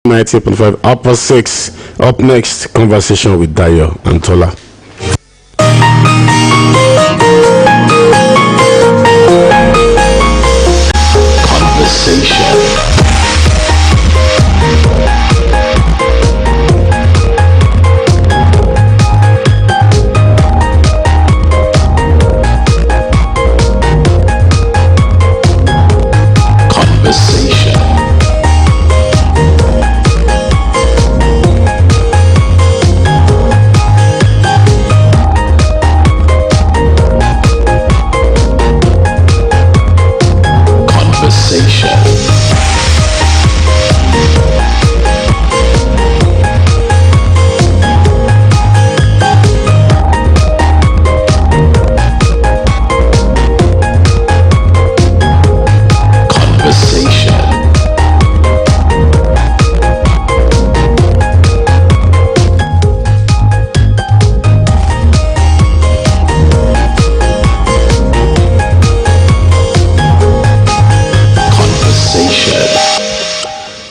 90.5 Upper 6. Up next, conversation with Dayo and Tola. Conversation.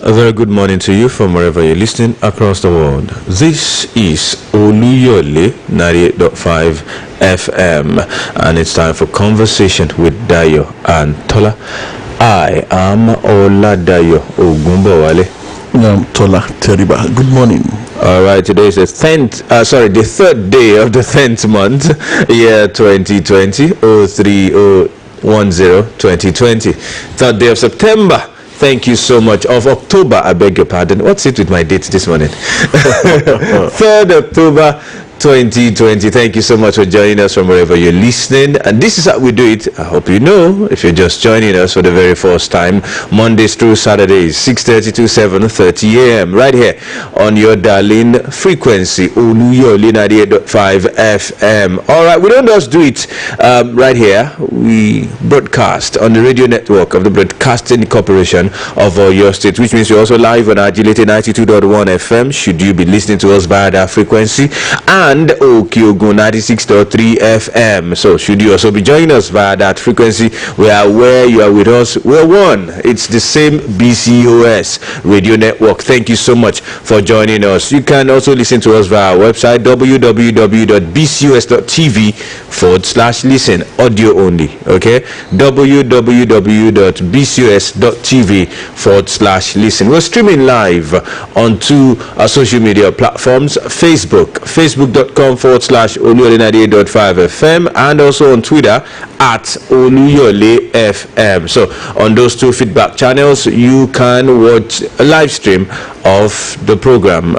A very good morning to you from wherever you're listening across the world. This is Oluyole 98.5 FM, and it's time for conversation with Dayo and Tola. I am Oladayo Ogunbowale. I'm Tola Teriba. Good morning. All right, today is the third day of the 10th month, year 2020, 2020, third day of September. Thank you so much. Of October, I beg your pardon. What's it with my dates this morning? 3rd October 2020. Thank you so much for joining us from wherever you're listening. And this is how we do it. I hope you know, if you're just joining us for the very first time, Mondays through Saturdays, 6:30 to 7:30 a.m. right here on your darling frequency, Oluyole 98.5 FM. All right, we don't just do it right here. We broadcast on the radio network of the Broadcasting Corporation of your state, which means we're also live on Agility 92.1 FM, should you be listening to us via that frequency, and Okiogun 96.3 FM. So should you also be joining us via that frequency, we are where you are with us, we're one. It's the same BCOS radio network. Thank you so much for joining us. You can also listen to us via our website, www.bcos.tv/listen, audio only. Okay, www.bcos.tv/listen. We're streaming live on two social media platforms: facebook.com/Oluyole98.5 FM, and also on Twitter at Oluyole FM. So on those two feedback channels, you can watch a live stream of the program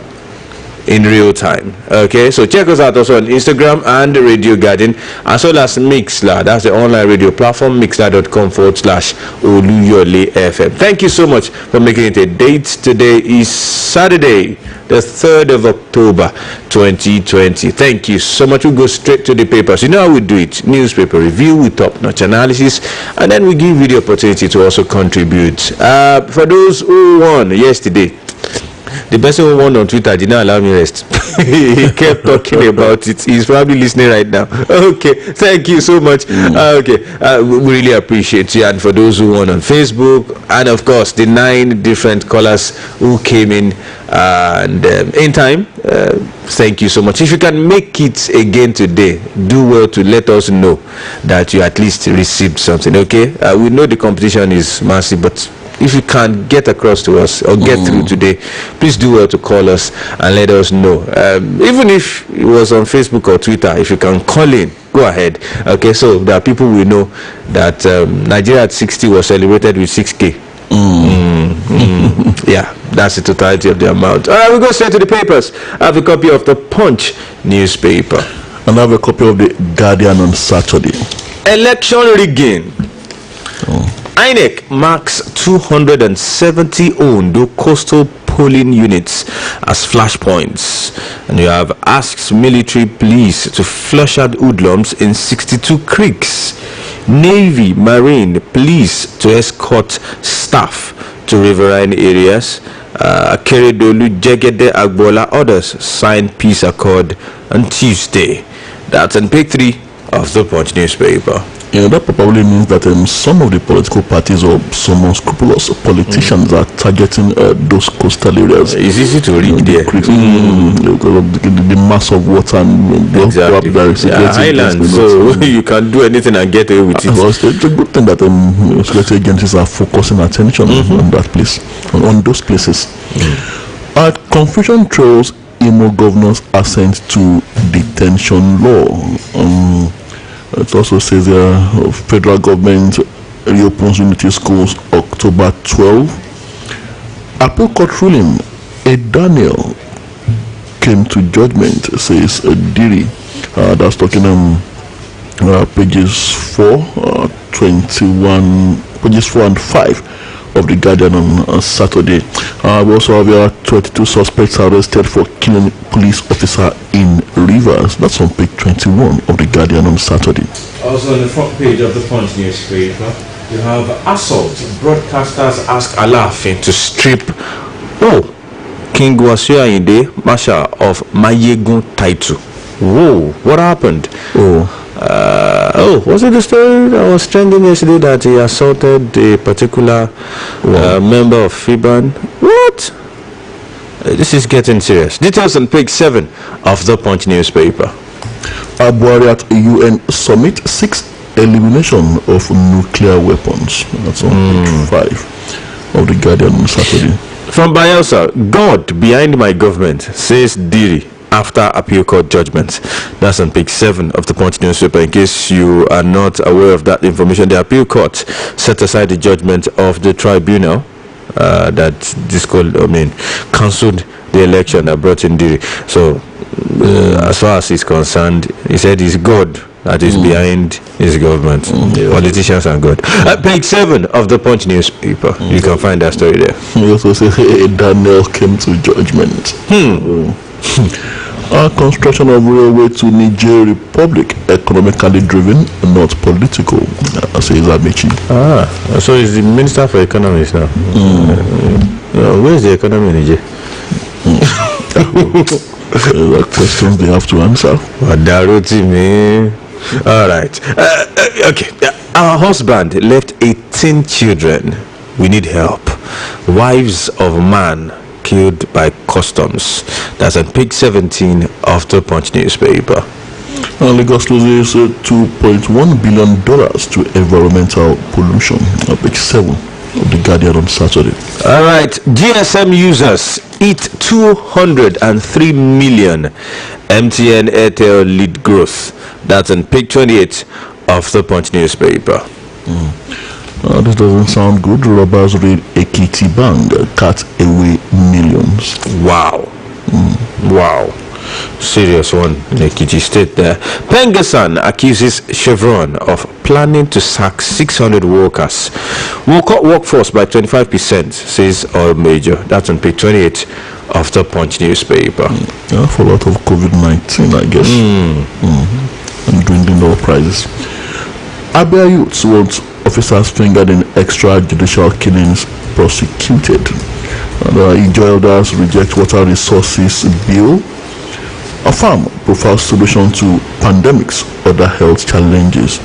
in real time. Okay, so check us out also on Instagram and Radio Garden, as well as Mixler. That's the online radio platform, mixler.com/Oluyole FM. Thank you so much for making it a date. Today is Saturday, the 3rd of October 2020. Thank you so much. We'll go straight to the papers. You know how we do it: newspaper review with top-notch analysis, and then we give you the opportunity to also contribute. For those who won yesterday, the person who won on Twitter did not allow me rest. He kept talking about it. He's probably listening right now. Okay, thank you so much. We really appreciate you. And for those who won on Facebook, and of course the 9 different callers who came in and in time, thank you so much. If you can make it again today, do well to let us know that you at least received something. Okay, we know the competition is massive, but if you can get across to us or get through today, please do well to call us and let us know. Even if it was on Facebook or Twitter, if you can call in, go ahead. Okay, so there are people we know that Nigeria at 60 was celebrated with 6K. Yeah, that's the totality of the amount. All right, we go straight to the papers. I have a copy of the Punch newspaper. And I have a copy of the Guardian on Saturday. Election rigging. INEC marks 270 Ondo coastal polling units as flashpoints, and you have asked military police to flush out hoodlums in 62 creeks. Navy, Marine, police to escort staff to riverine areas. Akeredolu, Jegede, Agbola, others signed peace accord on Tuesday. That's on page 3 of the Punch newspaper. That probably means that some of the political parties or some unscrupulous politicians are targeting those coastal areas. It's easy to read there. Because of the mass of water and Exactly. Highland, so you can do anything and get away with it. It's a good thing that security agencies are focusing attention on that place, on those places. Confusion trails Imo governor's assent to detention law. It also says federal government reopens unity schools October 12. Appeal court ruling, a Daniel came to judgment, says Diri. That's talking pages 4, 21, pages 4 and 5 of the Guardian on Saturday. We also have 22 suspects arrested for killing police officer in Rivers. That's on page 21 of the Guardian on Saturday. Also on the front page of the Punch newspaper, you have assault. Broadcasters ask Alaafin to strip King Wasiu Ayinde, Marshal of Mayegun title. Whoa, what happened? Was it the story that was trending yesterday that he assaulted a particular member of FIBAN? What? This is getting serious. Details on page 7 of the Punch newspaper. Buhari at UN summit 6 elimination of nuclear weapons. That's on page 5 of the Guardian on Saturday. From Bayelsa, God behind my government, says Diri after appeal court judgment. That's on page 7 of the Punch newspaper. In case you are not aware of that information, the appeal court set aside the judgment of the tribunal that cancelled the election that brought in Diri. So as far as he's concerned, he said it's God that is behind his government. Politicians and God. At page 7 of the Punch newspaper, you can find that story there. He also says Daniel came to judgment. Construction of railway to Niger Republic, economically driven, not political, says Amici. So he's the Minister for Economics now. Where's the economy in Niger? The questions they have to answer. All right. Okay. Our husband left 18 children. We need help. Wives of man killed by customs. That's on page 17 of the Punch newspaper. Lagos loses $2.1 billion to environmental pollution. Page 7 of the Guardian on Saturday. All right. GSM users eat 203 million. MTN Airtel lead growth. That's on page 28 of the Punch newspaper. This doesn't sound good. Robbers raid Ekiti Bank, cut away millions. Wow. Wow. Serious one in Ekiti State there. Pengasan accuses Chevron of planning to sack 600 workers. Will cut workforce by 25%, says oil major. That's on page 28 of the Punch newspaper. For a lot of COVID-19, I guess. And dwindling oil prices. Abia youths want officers fingered in extrajudicial killings prosecuted. Ijo elders reject water resources bill. A farm profiles solution to pandemics, other health challenges.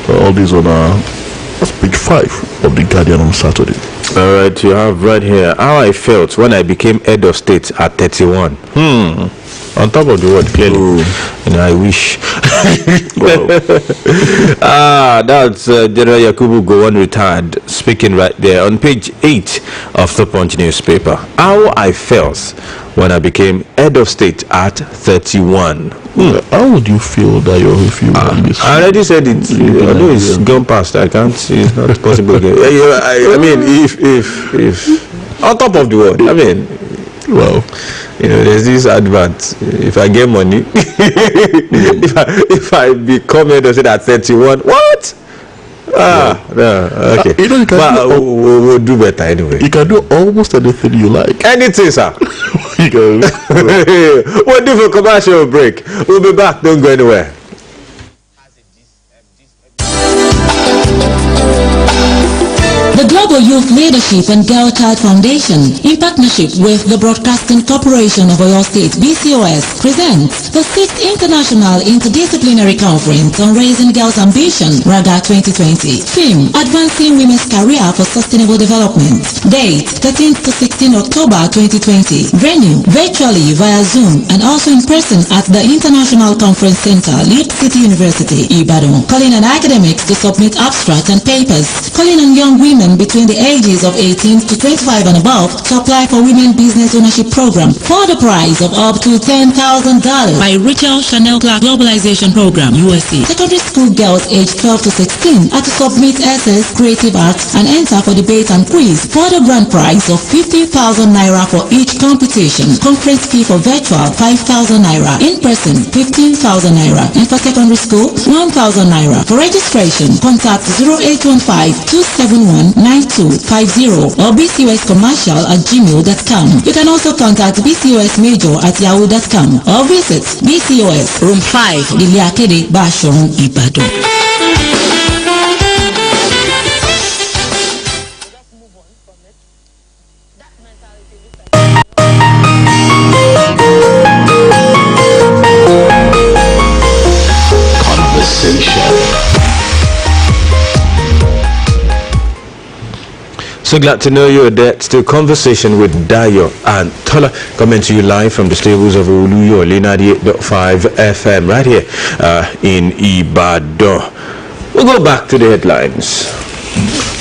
All these on that's page 5 of the Guardian on Saturday. All right, you have right here how I felt when I became head of state at 31. On top of the word, clearly. I wish. That's General Yakubu Gowon retired, speaking right there on page 8 of the Punch newspaper. How I felt when I became head of state at 31. How would you feel that if you were in this? I already said it. I know it's gone past. I can't. It's not possible again. I mean, if on top of the word, I mean, well, there's this advert. If I get money, if I become head of state at 31, what? Okay. You can we'll do better anyway. You can do almost anything you like. Anything, sir. You go. We'll do for commercial break. We'll be back. Don't go anywhere. The global Global Youth Leadership and Girl Child Foundation, in partnership with the Broadcasting Corporation of Oyo State, BCOS, presents the 6th International Interdisciplinary Conference on Raising Girls' Ambition, RAGA 2020. Theme, Advancing Women's Career for Sustainable Development. Date, 13th to 16th October 2020. Venue, virtually via Zoom and also in person at the International Conference Center, Lead City University, Ibadan. Calling on academics to submit abstracts and papers. Calling on young women between the ages of 18 to 25 and above to apply for Women Business Ownership Program for the prize of up to $10,000 by Rachel Chanel Clark Globalization Program, USA. Secondary school girls aged 12 to 16 are to submit essays, creative arts, and enter for debate and quiz for the grand prize of 50,000 naira for each competition. Conference fee for virtual 5,000 naira, in person 15,000 naira, and for secondary school 1,000 naira. For registration, contact 0815-271-9250 or bcoscommercial@gmail.com. You can also contact bcosmajor@yahoo.com or visit BCOS Room 5, Iliakede, Bashoron, Ibadan. So glad to know you're there. Still conversation with Dayo and Tola, coming to you live from the stables of Oluyole 98.5 FM right here in Ibadan. We'll go back to the headlines.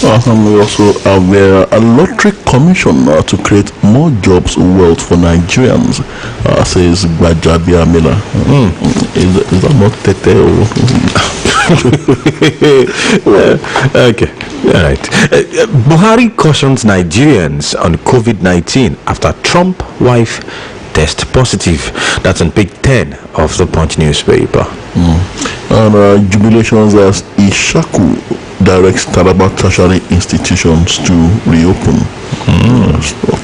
We also aware a lottery commission to create more jobs wealth for Nigerians, says Gbajabia Miller. Is that not Tete? Okay, all right. Buhari cautions Nigerians on COVID-19 after Trump wife test positive. That's on page 10 of the Punch newspaper. And jubilations as Ishaku directs Taraba tertiary institutions to reopen.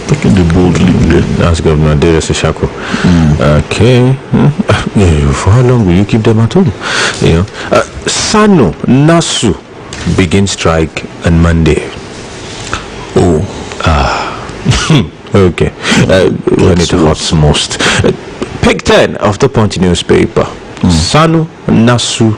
Taking the bold lead there. That's Governor Darius Ishaku. Okay. For how long will you keep them at home? Sano Nasu begin strike on Monday. Okay. When it hurts most. Page 10 of the Punch newspaper. Sanu Nasu.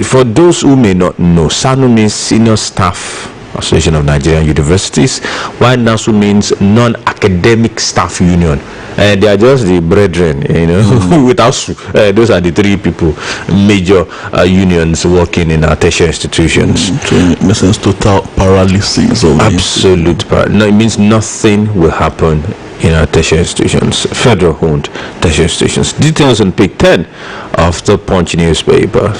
For those who may not know, Sanu means Senior Staff Association of Nigerian Universities, while NASU means Non-Academic Staff Union. They are just the brethren, without those are the three people, major unions working in our tertiary institutions. So in essence, total paralysis of absolute paralysis. No, it means nothing will happen in our tertiary institutions, federal-owned tertiary institutions. Details on page 10 of the Punch newspaper.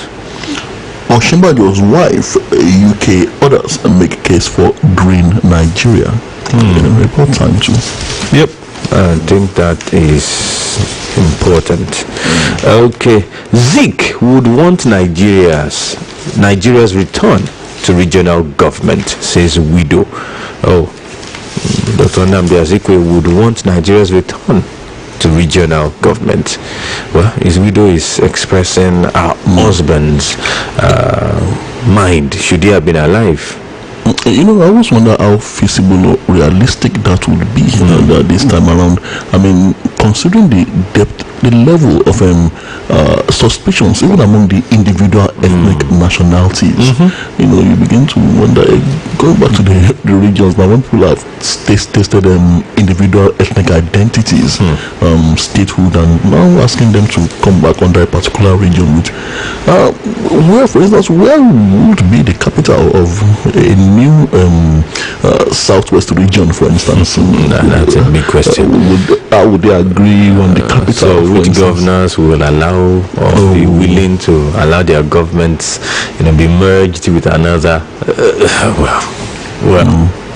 Oshimbajo's wife, UK others make case for Green Nigeria. Report time too. Yep, I think that is important. Okay, Zik would want Nigeria's return to regional government, says widow. Dr. Nnamdi Azikiwe would want Nigeria's return to regional government. Well, his widow is expressing her husband's mind. Should he have been alive? I always wonder how feasible or realistic that would be this time around. I mean, considering the depth, the level of suspicions, even among the individual ethnic nationalities, you begin to wonder, going back to the regions, now when people have tested individual ethnic identities, statehood, and now asking them to come back under a particular region, which, where, for instance, where would be the capital of a new southwest region, for instance? That's a big question. How would they agree on the capital? So which governors will allow or be willing to allow their governments, be merged with another?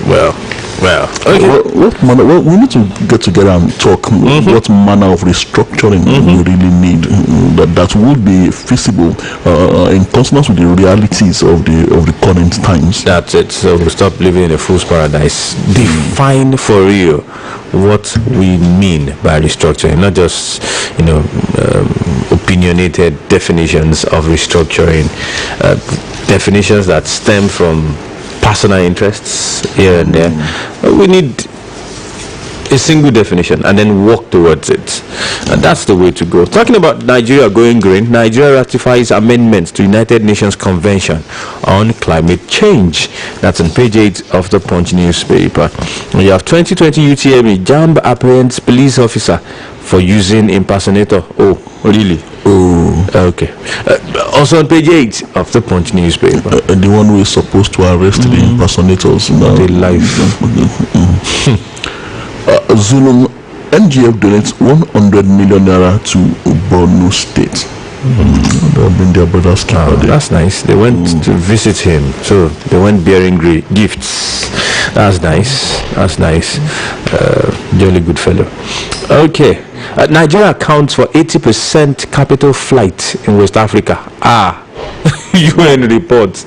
Well. Okay. What manner? Well, we need to get together and talk. What manner of restructuring we really need that would be feasible in consonance with the realities of the current times. That's it. So we stop living in a fool's paradise. Define for real what we mean by restructuring, not just opinionated definitions of restructuring, definitions that stem from personal interests here and there. We need a single definition and then work towards it, and that's the way to go. Talking about Nigeria going green, Nigeria ratifies amendments to United Nations Convention on Climate Change. That's on page 8 of the Punch newspaper. You have 2020 UTME, JAMB apprehends police officer for using impersonator. Oh, really? Oh, Okay. Also on page 8 of the Punch newspaper. the one who is supposed to arrest the impersonators now. The life. Zulum NGF donates 100 million naira to Borno State. They'll bring their brother's keeper there. That's nice. They went to visit him, so they went bearing gifts. That's nice. That's nice. Jolly good fellow. Okay. Nigeria accounts for 80% capital flight in West Africa. UN reports.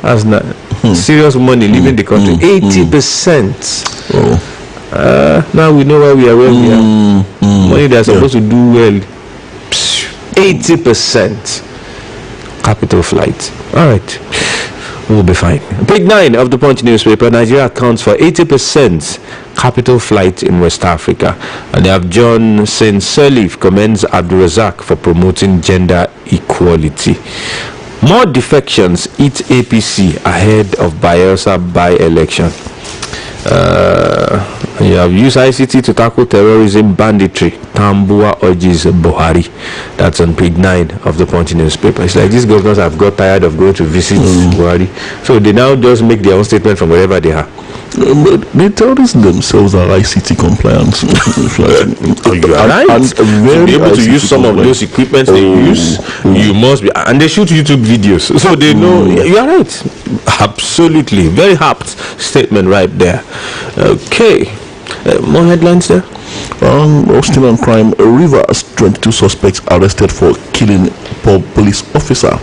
That's not serious money leaving the country. 80%. Now we know why we are where we are. Money they're supposed to do well. 80% capital flight. All right, we'll be fine. Page 9 of the Punch newspaper. Nigeria accounts for 80% capital flight in West Africa, and they have John Saint Sirleaf commends Abdulrazak for promoting gender equality. More defections eat APC ahead of Bayelsa by-election. You have used ICT to tackle terrorism, banditry. Tambua urges Buhari. That's on page 9 of the Punch newspaper. It's like these governors have got tired of going to visit Buhari, so they now just make their own statement from wherever they are. The terrorists themselves are ICT compliant. You are right. And To very be able to ICT use some of compliant. those equipment they use, you must be, and they shoot YouTube videos, so they know. You are right. Absolutely, very apt statement right there. Okay, more headlines there. Still on crime, Rivers, 22 suspects arrested for killing police officer.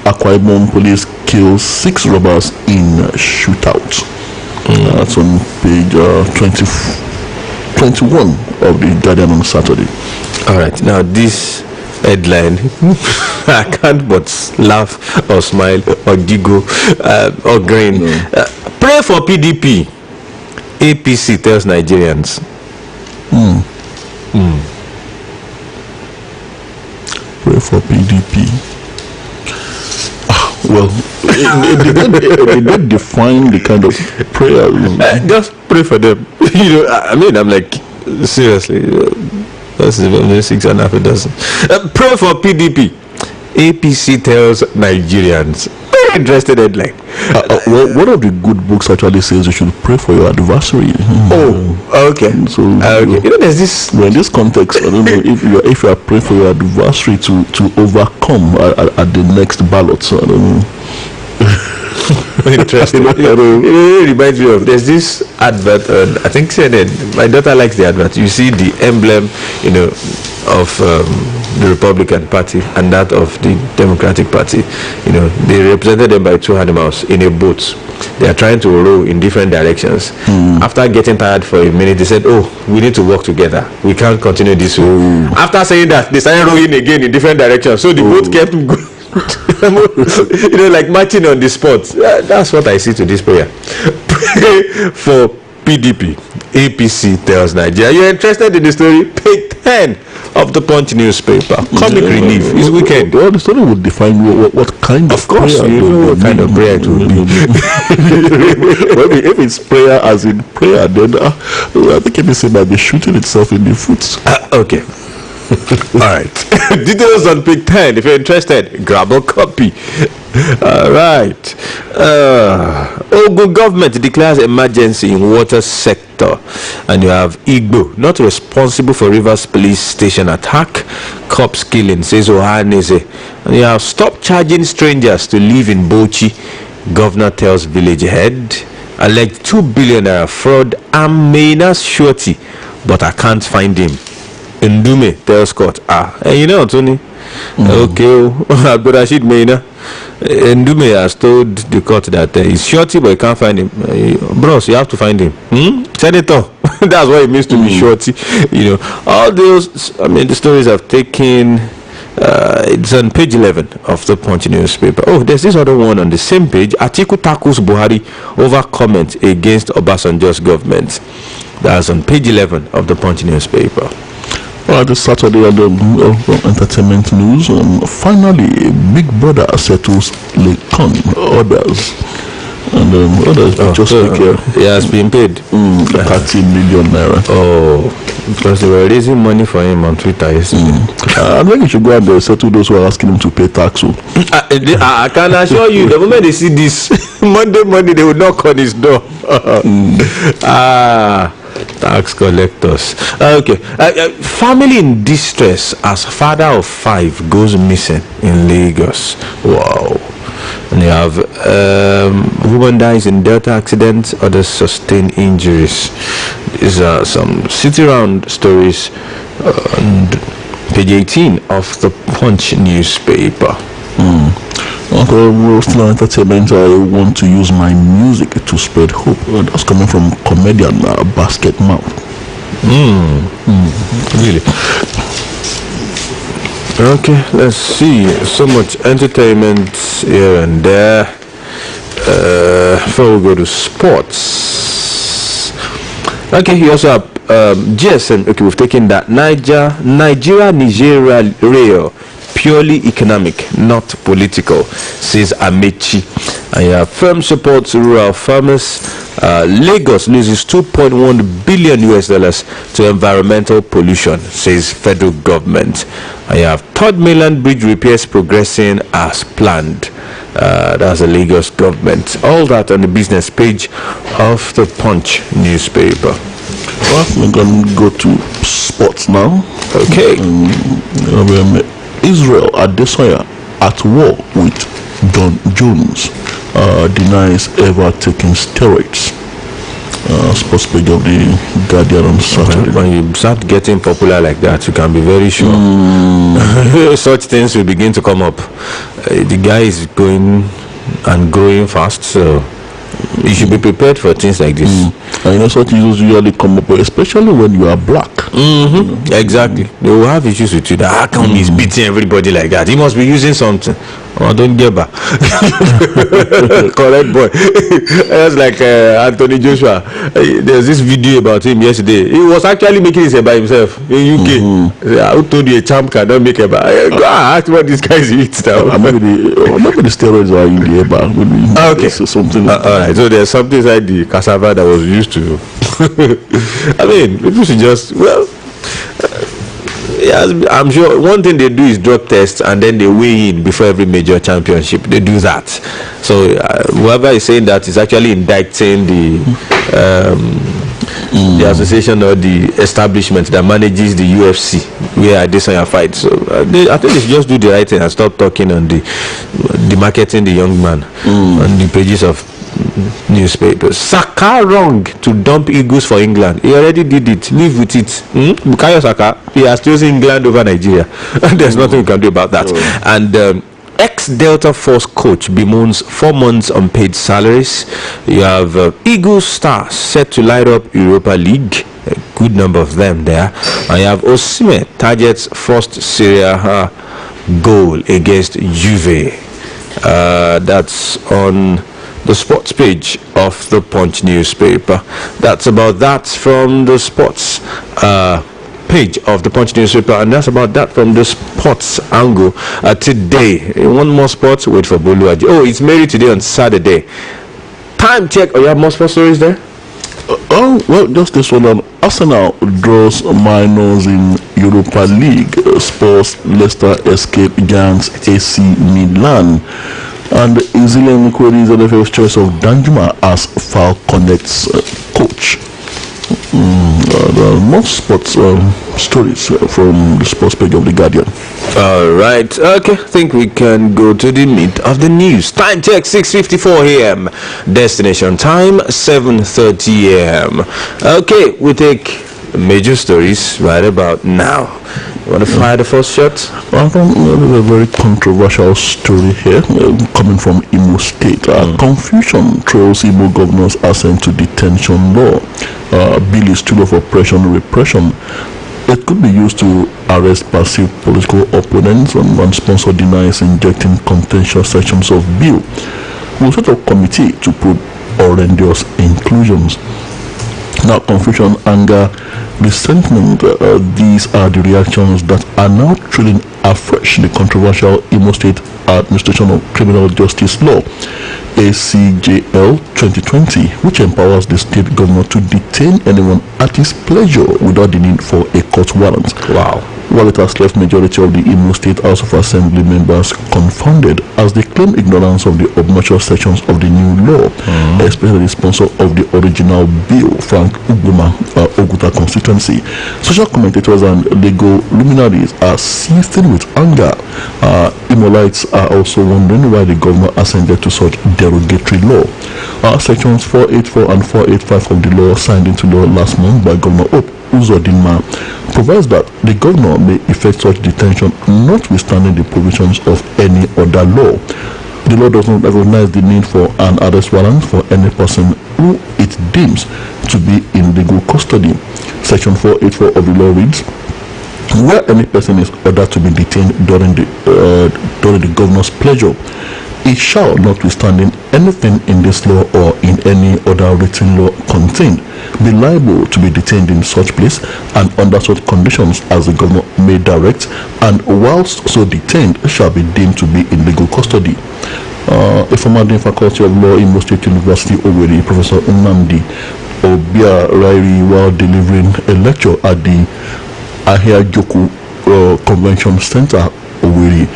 Akwa Ibom police kills 6 robbers in shootout. That's on page 21 of the Guardian on Saturday. All right, now this headline, I can't but laugh or smile or giggle or grin. Pray for PDP. APC tells Nigerians. Pray for PDP. Well, they don't define the kind of prayer. Just pray for them. I mean, I'm like, seriously, that's 6.5 dozen. Pray for PDP. APC tells Nigerians. Very interesting headline. Well, one of the good books actually says you should pray for your adversary. Oh, okay. So okay. There's this. Well, in this context, I don't know if you are praying for your adversary to overcome at the next ballot. So I don't know. Interesting. It really reminds me of, there's this advert, I think CNN. My daughter likes the advert. You see the emblem, of the Republican Party and that of the Democratic Party. They represented them by 2 animals in a boat. They are trying to row in different directions. After getting tired for a minute, they said, we need to work together. We can't continue this way. After saying that, they started rowing again in different directions. So the boat kept going. Like marching on the spot. That's what I see to this prayer. Pray for PDP. APC tells Nigeria. You're interested in the story? Page 10 of the Punch newspaper. Comic relief. It's weekend. Well, the story would define what kind of course, prayer. you know what kind of prayer it would be. Well, if it's prayer as in prayer, then I think it might be shooting itself in the foot. Okay. All right. Details on page 10. If you're interested, grab a copy. All right. Ogun government declares emergency in water sector, and you have Igbo not responsible for Rivers police station attack, cops killing, says Ohanese, and you have stop charging strangers to live in Bochi. Governor tells village head. Alleged 2 billion naira fraud. I'm Maina's surety, but I can't find him. Ndume tells court, Tony. Okay, Abdurrashid Maina. Ndume has told the court that he's shorty, but he can't find him. Bros, you have to find him. Senator, that's what it means to be shorty. All those, the stories have taken It's on page 11 of the Punch newspaper. Oh, there's this other one on the same page. Atiku tackles Buhari over comment against Obasanjo's government. That's on page 11 of the Punch newspaper. This Saturday on the entertainment news, finally, Big Brother settles Lekon others. And others just like he has been paid 30 million naira. Oh, because they were raising money for him on Twitter yesterday. I think you should go and settle those who are asking him to pay tax. I can assure you, the moment they see this Monday, they will knock on his door. Tax collectors. Okay. Family in distress as father of 5 goes missing in Lagos. Wow. And you have woman dies in Delta accident, others sustain injuries. These are some city round stories on page 18 of the Punch newspaper. Okay, we're still on entertainment. I want to use my music to spread hope. That's coming from comedian Basket Mouth. Really? Okay, let's see. So much entertainment here and there. Before we go to sports. Okay, you also have GSM. Okay, we've taken that. Nigeria rail. Purely economic, not political, says Amechi. And you have firm support to rural farmers. Lagos loses $2.1 billion to environmental pollution, says federal government. And you have third mainland bridge repairs progressing as planned. That's the Lagos government. All that on the business page of the Punch newspaper. Well, we're going to go to sports now. Okay. Israel Adesanya at war with Don Jones, denies ever taking steroids. Sports page of the Guardian on Saturday. When you start getting popular like that, you can be very sure such things will begin to come up. The guy is going and growing fast, so you should be prepared for things like this. And such issues usually come up, especially when you are black. Exactly. They will have issues with you. That how come he's beating everybody like that? He must be using something. Oh, don't get back. Correct boy. That's like Anthony Joshua. There's this video about him yesterday. He was actually making his hair by himself in UK. Who told you a champ cannot make hair by? Go ask what this guy's eats now. Maybe the steroids are in the hair back. Okay. Something. Alright, so there's something inside the cassava that was used to. I mean, people should just, yes, I'm sure one thing they do is drug tests and then they weigh in before every major championship. They do that. So whoever is saying that is actually indicting the association or the establishment that manages the UFC where Adesanya fight. So I think they should just do the right thing and stop talking on the marketing the young man on the pages of newspapers. Saka wrong to dump Eagles for England. He already did it. Live with it. Bukayo Saka, he has chosen England over Nigeria. There's nothing we can do about that. And ex-Delta Force coach bemoans 4 months unpaid salaries. You have Eagles stars set to light up Europa League. A good number of them there. And you have Osimhen targets first Serie A goal against Juve. That's on the sports page of the Punch newspaper. That's about that from the sports page of the Punch newspaper, and that's about that from the sports angle today. One more sports, wait for Boluwaji. Oh, it's married today on Saturday. Time check. Oh, you have more sports stories there? Just this one. Arsenal draws minors in Europa League. Spurs Leicester escape giants AC Milan. And Brazilian queries NFL's choice of Danjuma as Falconet's coach. More sports stories from the sports page of the Guardian. All right. Okay. I think we can go to the meat of the news. Time check 6:54 a.m. Destination time 7:30 a.m. Okay. We take major stories right about now. You want to fire the first shot? There's a very controversial story here coming from Imo State. Confusion throws Imo governor's assent to detention law. Bill is still of oppression repression. It could be used to arrest passive political opponents and sponsor deniers injecting contentious sections of bill. We'll set up a committee to put horrendous inclusions. Now, confusion, anger, resentment, these are the reactions that are now trailing afresh the controversial Imo State Administration of Criminal Justice Law, ACJL 2020, which empowers the state governor to detain anyone at his pleasure without the need for a court warrant. Wow. While it has left majority of the Imo State House of Assembly members confounded as they claim ignorance of the obnoxious sections of the new law, especially the sponsor of the original bill, Frank Uguma, Oguta constituency. Social commentators and legal luminaries are seething with anger. Imolites are also wondering why the governor ascended to such derogatory law. Sections 484 and 485 of the law signed into law last month by Governor Uzodinma provides that the governor may effect such detention notwithstanding the provisions of any other law. The law does not recognize the need for an arrest warrant for any person who it deems to be in legal custody. Section 484 of the law reads, where any person is ordered to be detained during the governor's pleasure, it shall, notwithstanding anything in this law or in any other written law contained, be liable to be detained in such place and under such conditions as the governor may direct, and whilst so detained shall be deemed to be in legal custody. A former Dean Faculty of Law, Imo State University, Owerri, Professor Nnamdi Obia Rairi, while delivering a lecture at the Ahia Joku Convention Center, Owerri,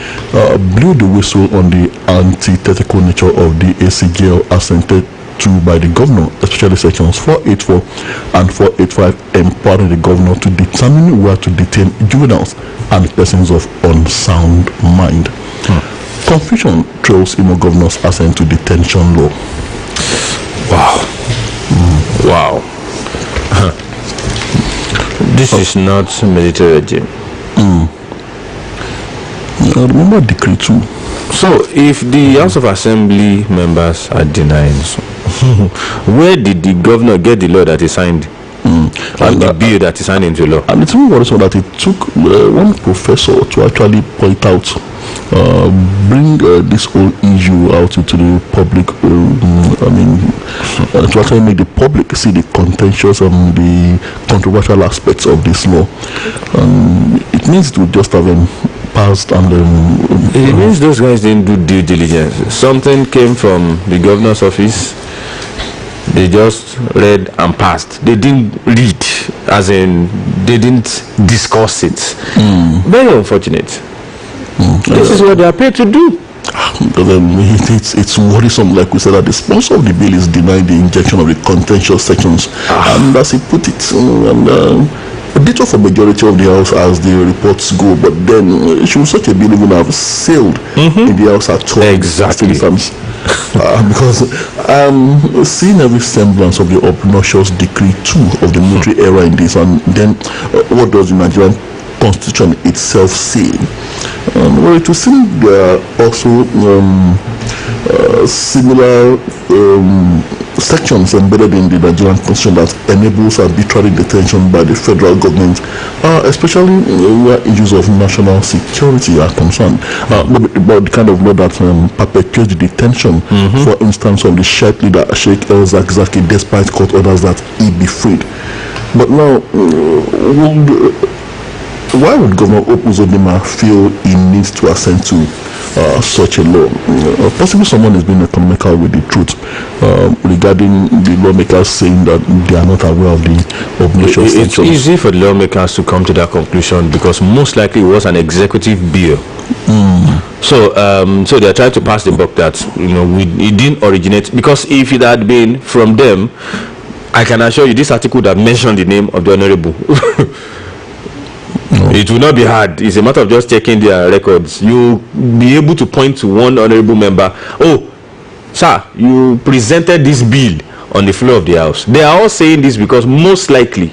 blew the whistle on the antithetical nature of the ACGL assented to by the governor, especially sections 484 and 485 empowering the governor to determine where to detain juveniles and persons of unsound mind. Confusion trails Imo governor's assent to detention law. Wow. Wow. This is not military regime. Remember Decree 2. So, if the House of Assembly members are denying, where did the governor get the law that he signed? And the bill that he signed into law? And it's even worse that it took one professor to actually point out, bring this whole issue out into the public, to actually make the public see the contentious and the controversial aspects of this law. It means to just have passed and it means those guys didn't do due diligence. Something came from the governor's office, they just read and passed. They didn't read, as in they didn't discuss it. Very unfortunate. This is what they are paid to do. It's worrisome, like we said, that the sponsor of the bill is denying the injection of the contentious sections, and as he put it, a bit of a majority of the house as the reports go, but then should such a bill even have sailed in the house at all? Exactly. Because seeing every semblance of the obnoxious Decree 2 of the military era in this, and then what does the Nigerian Constitution itself say? Well, it will seem there are also similar sections embedded in the Nigerian Constitution that enables arbitrary detention by the federal government, especially where issues of national security are concerned. About the kind of law that perpetuates the detention, for instance, of the Sheikh leader Sheikh El Zakzaki, despite court orders that he be freed. But now, why would Governor Uzodinma feel he needs to assent to such a law? Possibly someone is being economical with the truth regarding the lawmakers saying that they are not aware of the obnoxious It's easy for the lawmakers to come to that conclusion because most likely it was an executive bill. So they are trying to pass the buck that it didn't originate, because if it had been from them, I can assure you this article would have mentioned the name of the honorable. It will not be hard. It's a matter of just checking their records. You'll be able to point to one honorable member. Oh, sir, you presented this bill on the floor of the house. They are all saying this because most likely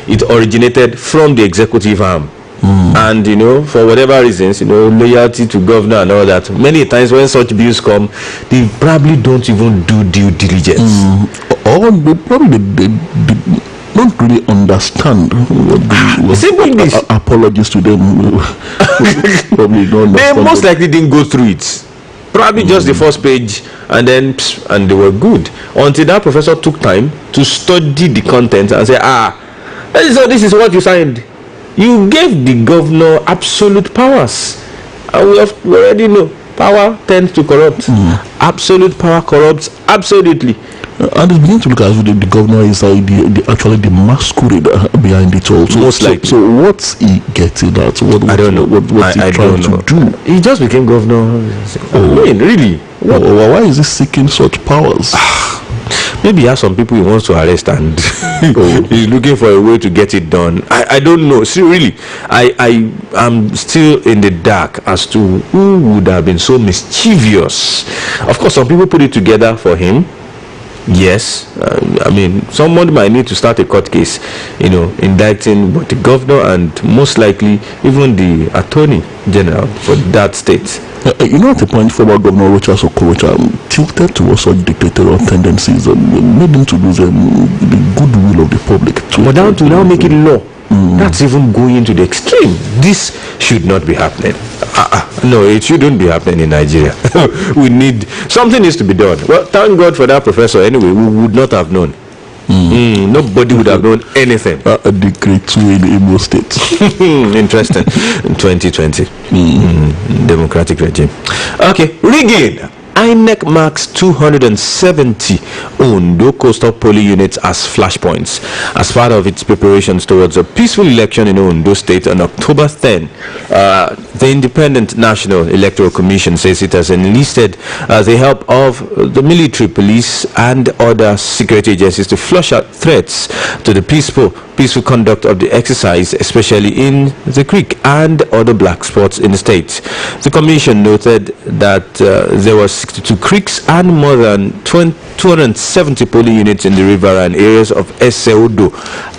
it originated from the executive arm. And for whatever reasons, loyalty to governor and all that, many times when such bills come, they probably don't even do due diligence. Or they probably don't really understand what Simple this. Apologies to them. Probably don't They understand most what- likely didn't go through it. Probably just the first page, and then and they were good until that professor took time to study the content and say, this is what you signed. You gave the governor absolute powers, and we already know power tends to corrupt. Absolute power corrupts absolutely. And it's beginning to look as if the governor is actually the masquerade behind it all. Most likely. So what's he getting at? I don't know. What's he I trying don't to know. do? He just became governor. I mean, really? What? Why is he seeking such powers? Maybe he has some people he wants to arrest, and he's looking for a way to get it done. I don't know. See, really, I am still in the dark as to who would have been so mischievous. Of course, some people put it together for him. Yes, I mean, someone might need to start a court case, indicting both the governor and most likely even the attorney general for that state. At the point, former Governor Rocha Sokocha tilted towards such dictatorial tendencies and made him to lose the goodwill of the public. But down to now make it law. That's even going to the extreme. This should not be happening. No, it shouldn't be happening in Nigeria. Something needs to be done. Well, thank God for that professor. Anyway, we would not have known. Nobody would have known anything. A decree 2 in Imo State. Interesting. 2020. Democratic regime. Okay, rigging. INEC marks 270 Ondo coastal polling units as flashpoints as part of its preparations towards a peaceful election in Ondo State on October 10. The Independent National Electoral Commission says it has enlisted the help of the military, police, and other security agencies to flush out threats to the peaceful conduct of the exercise, especially in the creek and other black spots in the state. The commission noted that there were 62 creeks and more than 270 polling units in the riverine areas of Eseodo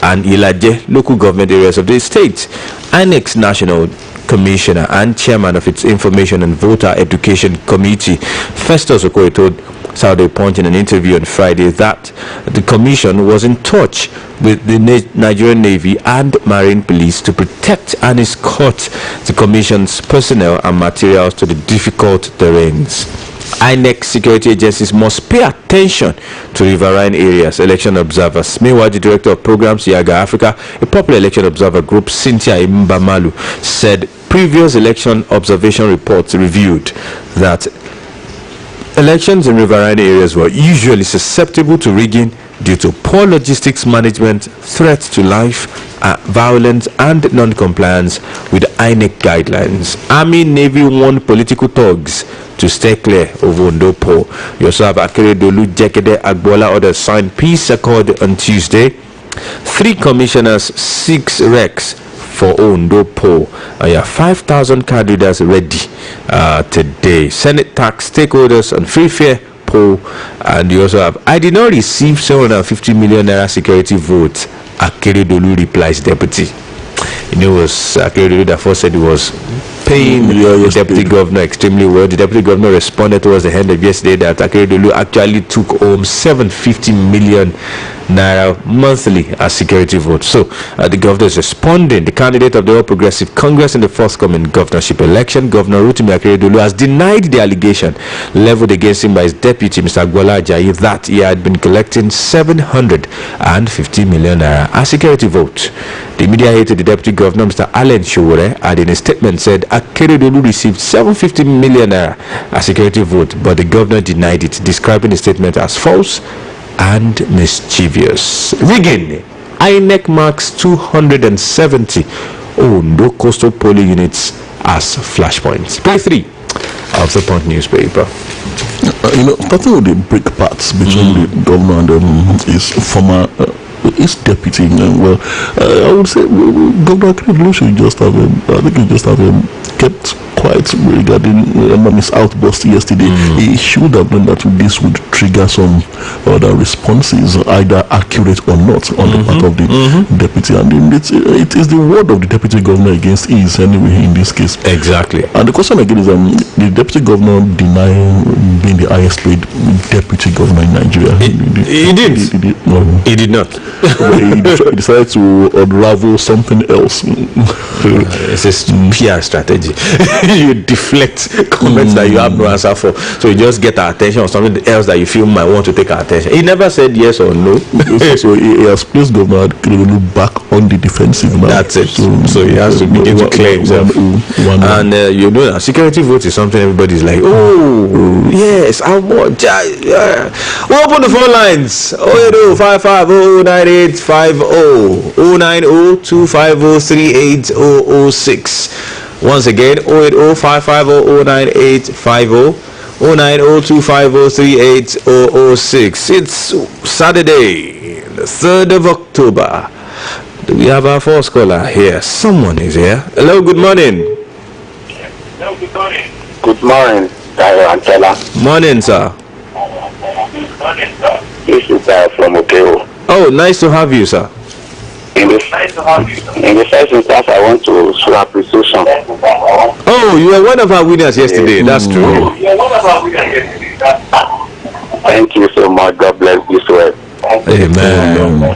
and Ilaje local government areas of the state. INEC's National Commissioner and Chairman of its Information and Voter Education Committee, Festus Okoye, told Saturday Punch in an interview on Friday that the commission was in touch with the Nigerian Navy and Marine Police to protect and escort the commission's personnel and materials to the difficult terrains. INEC security agencies must pay attention to riverine areas, election observers. Meanwhile, the director of programs, Yaga Africa, a popular election observer group, Cynthia Mbamalu, said previous election observation reports reviewed that elections in riverine areas were usually susceptible to rigging due to poor logistics management, threats to life, violence, and non-compliance with INEC guidelines. Army, Navy warned political thugs to stay clear of Ondo Po. You also have Akeredolu, Jekede, Agbola, others signed peace accord on Tuesday. 3 commissioners, 6 recs for Ondo Po. You have 5,000 card readers ready today. Senate tax stakeholders on free fare poll, and you also have I did not receive 750 million naira security votes. Akeredolu replies deputy. It was Akeredolu that first said he was paying the deputy governor extremely well. The deputy governor responded towards the end of yesterday that Akeredolu actually took home 750 million naira monthly as security votes. So the governor is responding. The candidate of the All Progressive Congress in the forthcoming governorship election, Governor Rotimi Akeredolu, has denied the allegation leveled against him by his deputy, Mr. Agbola Ajayi, that he had been collecting 750 million naira as security votes. The media aide to the deputy governor, Mr. Allen Showore, had in a statement said Akeredolu received 750 million naira as security vote, but the governor denied it, describing the statement as false and mischievous. Rigging. INEC marks 270 Ondo coastal polling units as flashpoints. Page 3 of the Punch newspaper. Starting with the break parts between the governor and his former his deputy. I would say Governor Akeredolu should just have kept quiet regarding his outburst yesterday. He should have known that this would trigger some other responses, either accurate or not, on the part of the deputy. And it is the word of the deputy governor against his anyway in this case. Exactly. And the question again is, the deputy governor denying being the highest paid deputy governor in Nigeria. He did. No. He did not. He decided to unravel something else. It's a PR strategy. You deflect comments that you have no answer for, so you just get our attention on something else that you feel might want to take our attention. He never said yes or no. So he has placed Governor Adekunle back on the defensive now. That's it. So he has to begin to clear himself. And you know that security vote is something everybody's like, oh yes, I want. We open the phone lines. 08055098550 09025038006. Once again, 08055098550 09025038006. It's Saturday, the 3rd of October. Do we have our first caller here? Someone is here. Hello, good morning. Hello, good morning. Good morning, Dayo and Tola. Morning, sir. This is from Oluyole. Oh, nice to have you, sir. In the first instance, I want to show appreciation. Oh, you were one of our winners yesterday. That's true. Thank you so much. God bless you so well. Amen.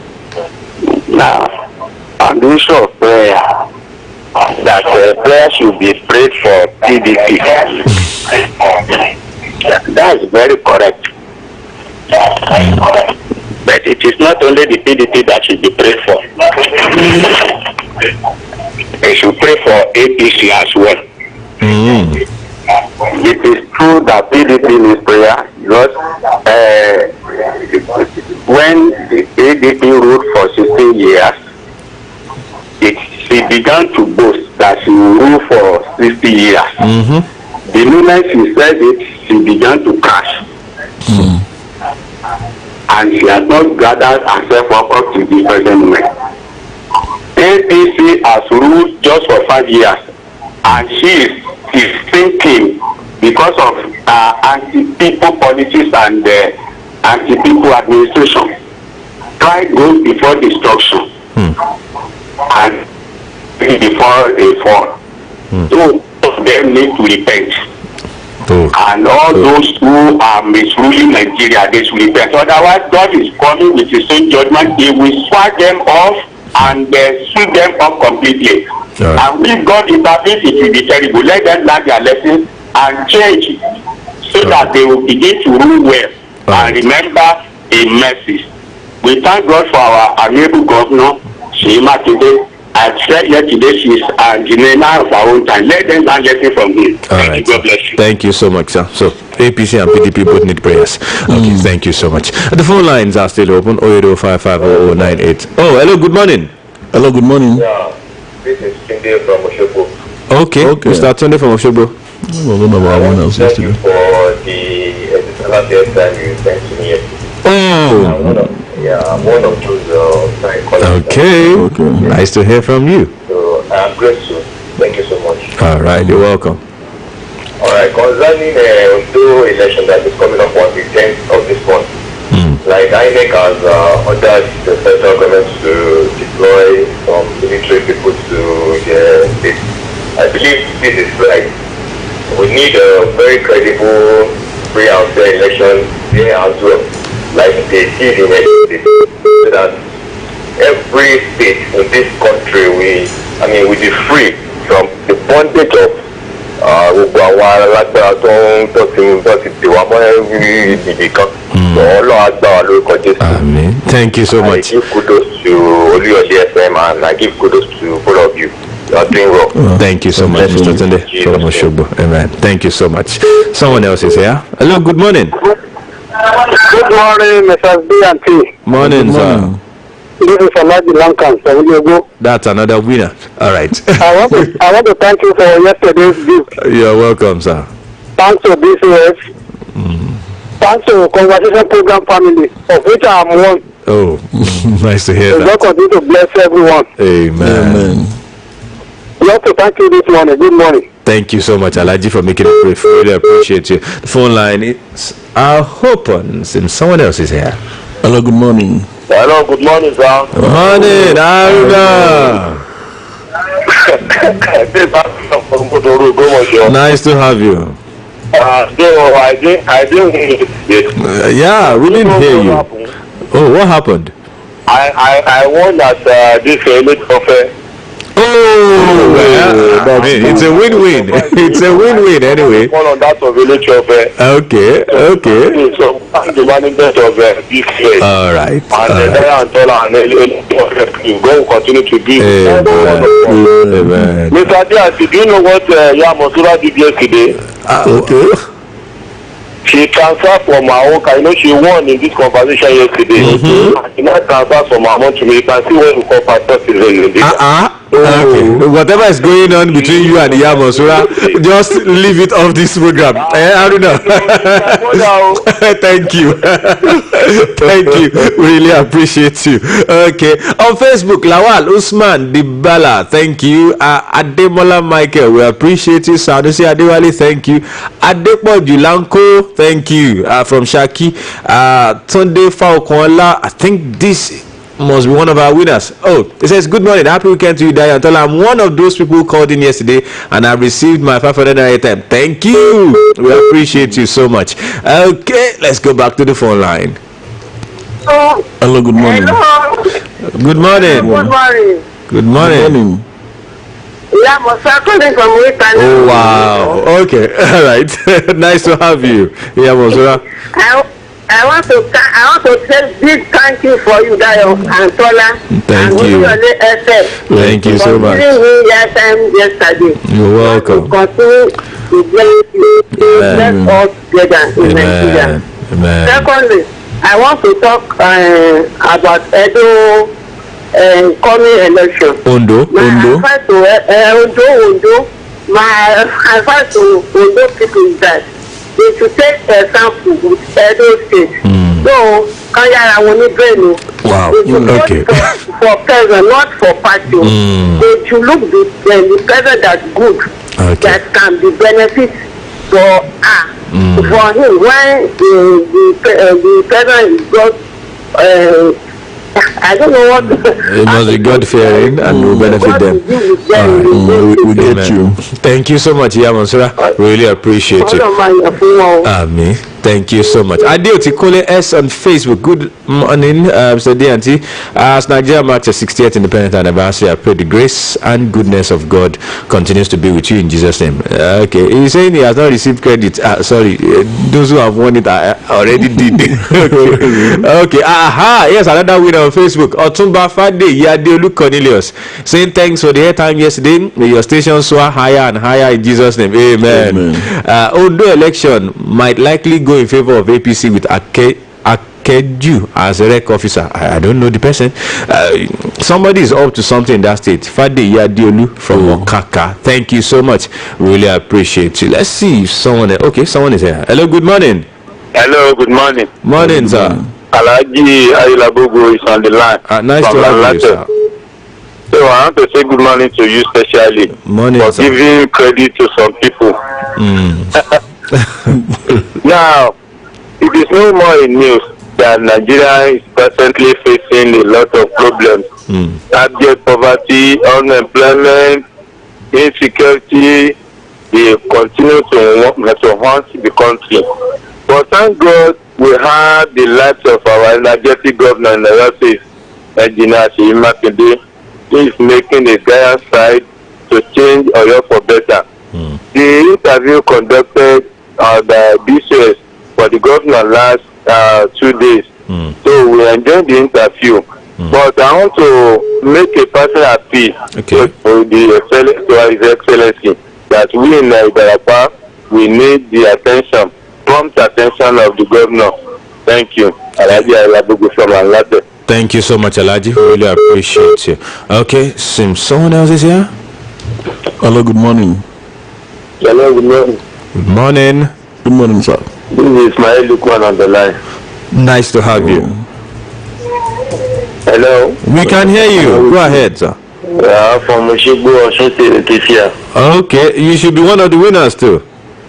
Now, on the issue of prayer, that prayer should be prayed for PDP. That is very correct. But it is not only the PDP that should be prayed for. They should pray for APC as well. It is true that PDP needs prayer because when the PDP ruled for 16 years, she began to boast that she will rule for 60 years. The moment she said it, she began to crash. And she has not gathered herself up to the present moment. APC has ruled just for 5 years, and she is thinking because of anti-people politics and anti-people administration. Pride goes before destruction, and before they fall. So they need to repent. And all those who are misruling Nigeria, they should repent. Otherwise, God is coming with his own judgment. He will swat them off and sweep them up completely. And if God intervenes, it will be terrible. Let them learn their lessons and change so that they will begin to rule well and remember a mercy. We thank God for our amiable governor, Shima, today. I said yesterday she is a general of our own time. Let them learn lesson from him. Thank you. God bless you. Thank you so much, sir. So APC and PDP both need prayers. Okay, thank you so much. The phone lines are still open. 080550098. Oh, hello, good morning. Hello, good morning. Yeah, this is Tunde from Oshogbo. Okay, Mr. Tunde from Oshogbo. One of our winners Thank you yesterday. for the additional time you sent to me yesterday. Oh, I'm one of those callers. okay. Nice to hear from you. So I'm grateful. Thank you so much. All right, you're welcome. All right, concerning the election that is coming up on the 10th of this month, like INEC has ordered the federal government to deploy some military people to the state. I believe this is right. We need a very credible free and fair election there as well, like they did in Egypt, so that every state in this country will be free from the bondage of gbogbo àwọn alágbára tó ti tì wá mọ́ ibì kan. Ọlọ́run agbára lórúkọ Jésù. Amen. Thank you so much. I give kudos to Oluyole FM and I give kudos to all of you. You are doing well. Thank you so much, Mr. Tunde from Oshogbo. Amen. Thank you so much. Someone else is here. Hello, good morning. Good morning, Mrs. B and T. Morning, sir. This is Alhaji Lankan from Oluyole. That's another winner. All right. I want to thank you for yesterday's gift. You're welcome, sir. Thanks to BCS. Thanks to Conversation Program family, of which I am one. Oh, nice to hear God that. continue to bless everyone. Amen. We have to thank you this morning. Good morning. Thank you so much, Alaji, for making it brief. Really appreciate you. The phone line is open since someone else is here. Hello, good morning. Hello, good morning, sir. Morning, Aruda. Nice to have you. I didn't hear you. Yeah, we didn't hear you. Oh, what happened? I won at this elite offer. Oh, well, I mean, it's a win-win. It's a win-win anyway. One on that of elite offer. Okay. So I'm the management of this place. All right. And Daya and Tola and elite offer is going to continue to be. Amen. Mr. Diaz, do you know what Yamosura did yesterday? Okay. She transferred from her own car. You know, she won in this conversation yesterday. And she now transferred from her own to me. You can see what we call pastor citizen in this. Okay. Whatever is going on between you and Yamosura, just leave it off this program. I don't know. Thank you. Thank you. Really appreciate you. Okay. On Facebook, Lawal Usman Dibala, thank you. Ademola Michael, we appreciate you. Sanusi Adewale, thank you. Adepo Julanko, thank you. From Shaki. Tunde Falcola, I think this must be one of our winners. Oh, it says, good morning, happy weekend to you, Dayo Tola. I'm one of those people who called in yesterday and I received my 500 airtime. Thank you. We appreciate you so much. Okay, let's go back to the phone line. Hello, good morning. Hello. Good morning. Good morning. Good morning. Yeah, I'm calling from Italy. Oh, wow. Okay, all right. Nice to have you. Yeah, Mosura. I want to say big thank you for you, Dayo and Tola. Thank you. Thank you so much. Yesterday. You're welcome. Continue to bless you. Bless us together in Nigeria. Amen. Secondly, I want to talk about Edo coming election. Ondo. My advice to Ondo people is that they should take example with Edo State. So, Wow. Okay. For president, not for party. They should look the president that's good, that can be benefit for for him when the president is just I don't know what. It must be God fearing and will benefit them. We get you. Thank you so much, Yamansura. Really appreciate you. Amen. Thank you so much. Adeoti Kole S on Facebook. Good morning, Mr. DNT. As Nigeria marks a 60th independent anniversary, I pray the grace and goodness of God continues to be with you in Jesus' name. Okay, he's saying he has not received credit. Sorry, those who have won it already did. Okay. Aha. Yes, another winner on Facebook. Otumba Fade Yadeolu Cornelius saying thanks for the airtime yesterday. May your station soar higher and higher in Jesus' name. Amen. Ondo election might likely go in favor of APC with Akeju as a rec officer. I don't know the person. Somebody is up to something in that state. Fade Yadeolu from Okaka. Thank you so much. Really appreciate you. Let's see if someone. Okay, someone is here. Hello. Good morning. Hello, good morning. Morning, sir. Alaji Ayulabogo is on the line. Nice to have you, sir. So I want to say good morning to you specially morning, for sir. giving credit to some people. Now, it is no more in news that Nigeria is presently facing a lot of problems. Abject poverty, unemployment, insecurity, they continue to haunt the country. But thank God we have the lives of our energetic governor in the State, Engineer Seyi Makinde. He is making a giant stride to change Oyo for better. The interview conducted by BCS for the governor last 2 days. So we enjoyed the interview. But I want to make a personal appeal to His Excellency that we in Ibarapa, we need the attention, prompt attention of the governor. Thank you. Alaji Ayulabogo from Alate. Thank you so much, Alaji. Really appreciate you. Okay, seems someone else is here. Hello, good morning. Hello, good morning. Good morning. Good morning, sir. This is Ismail Lukman on the line. Nice to have you. Hello. We can hear you. Go ahead, sir. From Oshigbo, Osun State, this year. Okay, you should be one of the winners too.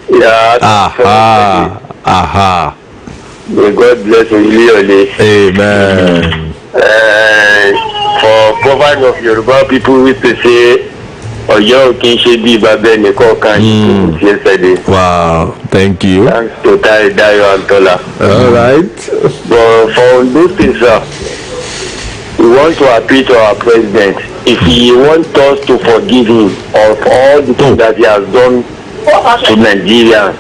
Yeah. Aha. May God bless Oluyole. Amen. For government of Yoruba people, we to say, Oyo Kinse Bi Babe Nikokan yesterday. Wow, thank you. Thanks to Dayo and Tola. All right. But for those things, we want to appeal to our president. If he wants us to forgive him of all the things that he has done to Nigeria,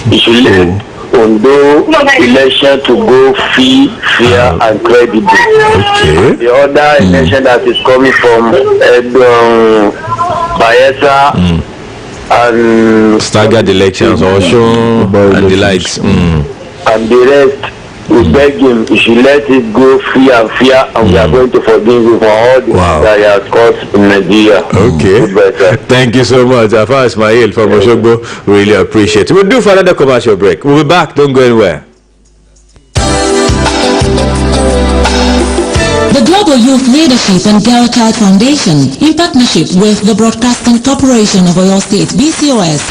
he should let Ondo election to go free, fair, and credible. Okay. The other election that is coming from Bayelsa and staggered elections also and the likes. And the rest, we beg him, he should let it go free and fair, and we are going to forgive him for all the things that he has caused in Nigeria. Okay. Thank you so much. Afa Ismail from Oshogbo. Really appreciate it. We'll do for another commercial break. We'll be back. Don't go anywhere. The Global Youth Leadership and Girl Child Foundation, in partnership with the Broadcasting Corporation of Oyo State, BCOS,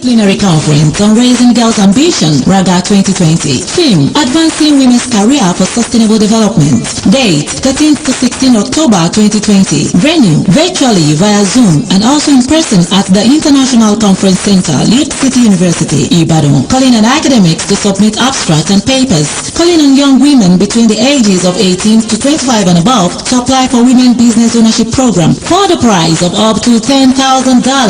Disciplinary Conference on Raising Girls' Ambition, RAGA 2020. Theme, Advancing Women's Career for Sustainable Development. Date, 13th to 16th October 2020. Venue, virtually via Zoom and also in person at the International Conference Center, Lead City University, Ibadan. Calling on academics to submit abstracts and papers. Calling on young women between the ages of 18 to 25 and above to apply for Women Business Ownership Program for the prize of up to $10,000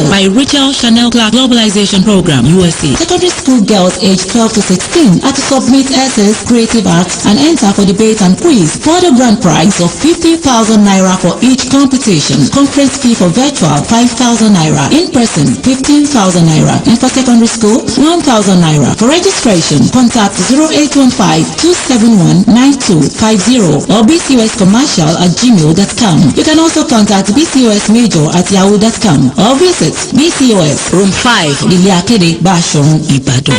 by Richard Chanel Clark Globalization Program, USA. Secondary school girls aged 12 to 16 are to submit essays, creative arts, and enter for debate and quiz for the grand prize of 50,000 naira for each competition. Conference fee for virtual 5,000 naira, in person 15,000 naira, and for secondary school 1,000 naira. For registration, contact 0815-271-9250 or bcoscommercial@gmail.com. You can also contact bcosmajor@yahoo.com or visit BCOS Room 5, Akede Bashorun, Ibadan.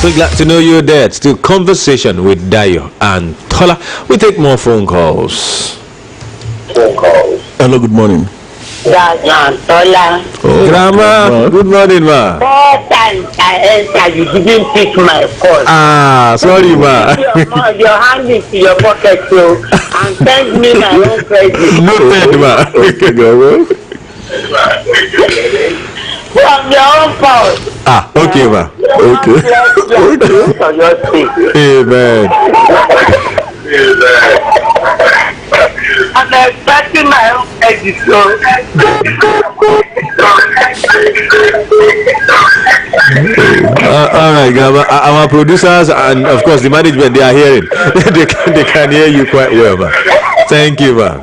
So glad to know you're there. Still conversation with Dayo and Tola. We take more phone calls. Hello, good morning. Tola. Grandma, good morning, ma. 4 times I entered, you didn't pick my call. Sorry, ma. Your hand is in your pocket, so and send me my own credit. Noted, ma. From your own fault. Okay, ma. Okay. Amen. I'm expecting my own credit, so. All right, Grandma. Our producers and of course the management, they are hearing. they can hear you quite well, ma. Thank you, ma.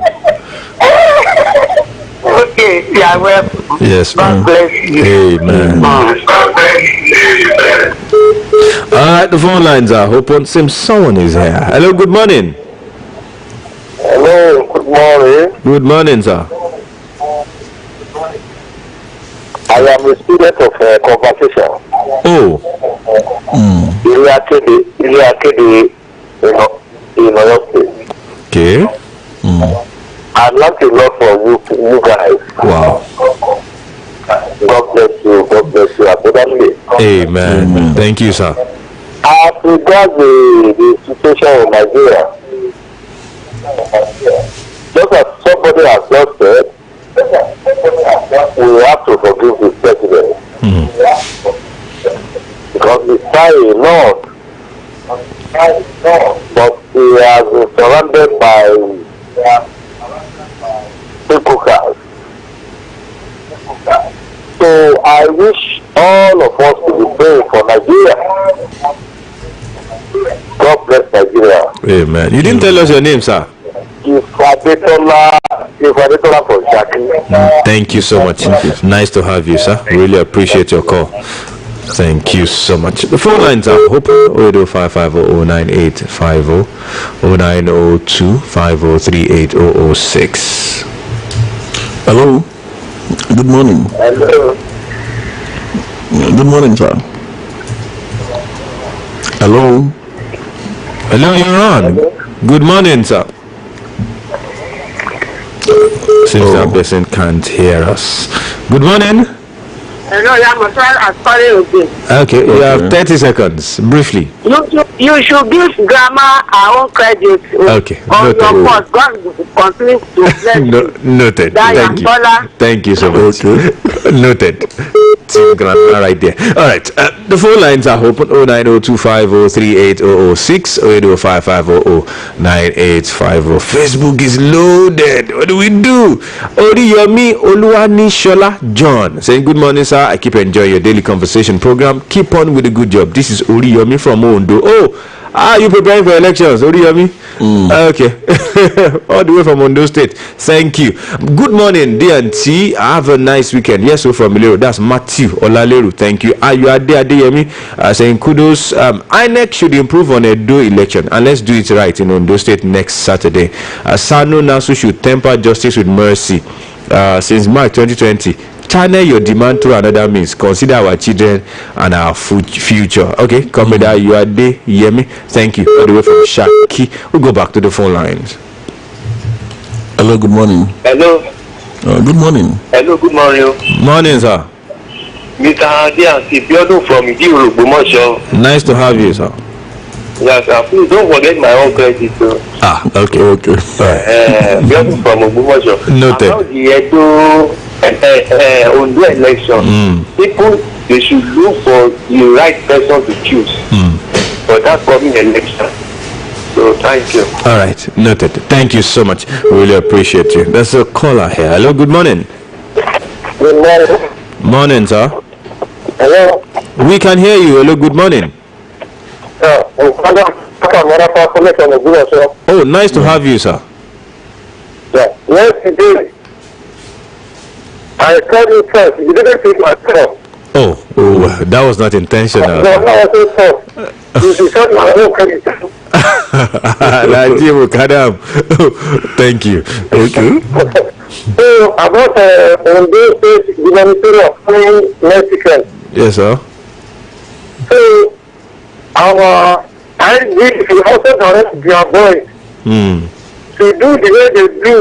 Okay, yeah, welcome. Yes, God bless you. Amen. All right, the phone lines are open. Seems someone is here. Hello, good morning. Hello, good morning. Good morning, sir. I am a student of conversation. Oh. In Oyo State. Okay. I learned a lot from you guys. Wow. God bless you abundantly. Amen. Thank you, sir. As regards the situation in Nigeria, just as somebody has just said, we have to forgive the president. Because he tried a lot, but he has been surrounded by hypocrites. So I wish all of us to be praying for Nigeria. God bless Nigeria. Amen. You didn't tell us your name, sir. Tola from Shaki. Thank you so much. Nice to have you, sir. Really appreciate your call. Thank you so much. The phone lines are open. 08550098050 0902503800. Hello. Good morning. Hello. Good morning, sir. Hello. Hello, you're on. Good morning, sir. Seems that person can't hear us. Good morning. No, I'm calling again. Okay, you have 30 seconds, briefly. You should give grandma our own credit. Okay, On noted. your post. God will continue to bless you. Noted. Thank you. Tola. Thank you so much. Noted. Team Grandma right there. All right. The phone lines are open 09025038006 08055009850. Facebook is loaded. What do we do? Oluyole Oluwanishola John saying good morning, sir. I keep enjoying your daily conversation program. Keep on with the good job. This is Oluyole from Ondo. You preparing for elections, Oluyole? Okay. All the way from Ondo State. Thank you. Good morning, DNT. Have a nice weekend. Yes, so from Ilero. That's Matthew Olaleru. Thank you. You are there, Adeyemi, saying kudos. INEC should improve on Edo election, and let's do it right in Ondo State next Saturday. Sano Nasu should temper justice with mercy. Since March 2020, channel your demand through another means. Consider our children and our future. Okay, Comrade, you are there, Yemi. Thank you. All the way from Shaki. We'll go back to the phone lines. Hello, good morning. Hello. Good morning. Hello, good morning. Morning, sir. Mr. Diansi Biodun from Idiru, Ogbomoso. Nice to have you, sir. Yes, please don't forget my own credit. Okay. Biodun from Ogbomoso. Noted. About the Ondo election, people, they should look for the right person to choose for that coming election. So thank you. All right, noted. Thank you so much. Really appreciate you. There's a caller here. Hello, good morning. Good morning. Morning, sir. Hello. We can hear you. Hello, good morning. Oh, nice to have you, sir. Yes, indeed. I called you first. You didn't pick my call. Oh, that was not intentional. No, you said my own credit. Thank you. Okay. So, about Ondo State Gubernatorial of Mexican. Yes, sir. So, I need to also direct their voice to do the way they do.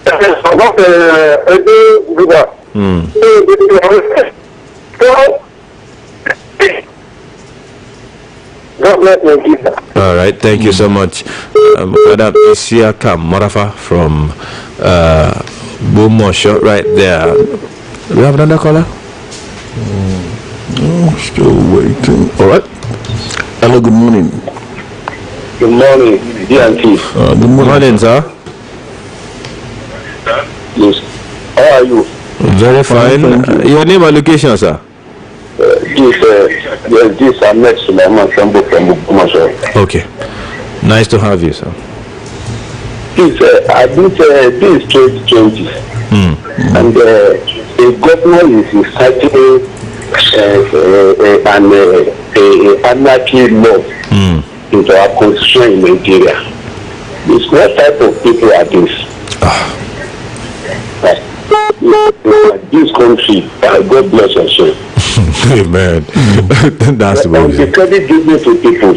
About Edo River. So, God bless Nigeria. All right, thank you so much. Madam Isiaka Morafa from Bomosho, right there. Do we have another caller? Still waiting. All right. Hello, good morning. Good morning, DNT. Good morning, sir. Yes. How are you? Very fine. Your name and location, sir? This Ahmed Sulaiman Sambo from Ogbomoso. Okay. Nice to have you, sir. This is 2020. And a governor is inciting an anarchy law into our constitution in Nigeria. What type of people are these? This country, God bless us. Amen. That's the way. The credit given to people.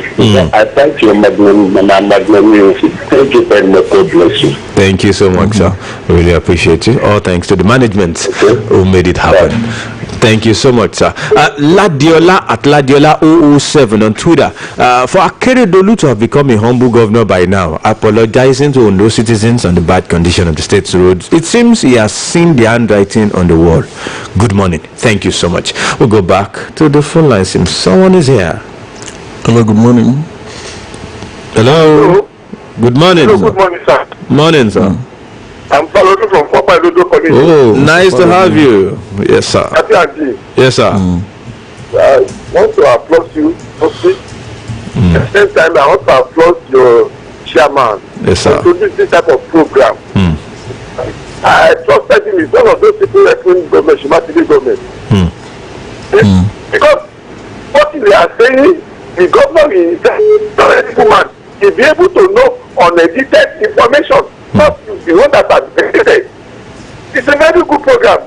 I thank you, magnanimity. Thank you very much. God bless you. Thank you so much, sir. Really appreciate you. All thanks to the management who made it happen. Thank you so much, sir. Ladiola at Ladiola007 on Twitter. For Akeredolu to have become a humble governor by now, apologizing to Ondo citizens on the bad condition of the state's roads, it seems he has seen the handwriting on the wall. Good morning. Thank you so much. We'll go back to the phone line. Seems someone is here. Hello, good morning. Hello. Good morning. Hello, Sir. good morning, sir. Morning, sir. I'm following from Papa Dodo College. Oh, nice to have you. Yes, sir. Yes, sir. I want to applaud you. At the same time, I want to applaud your chairman. Yes, sir. To do this type of program. I trusted him. He's one of those people referring government, Shimatili government. Because what they are saying, the governor is a man. He'll be able to know unedited information, not the one that has been edited. It's a very good program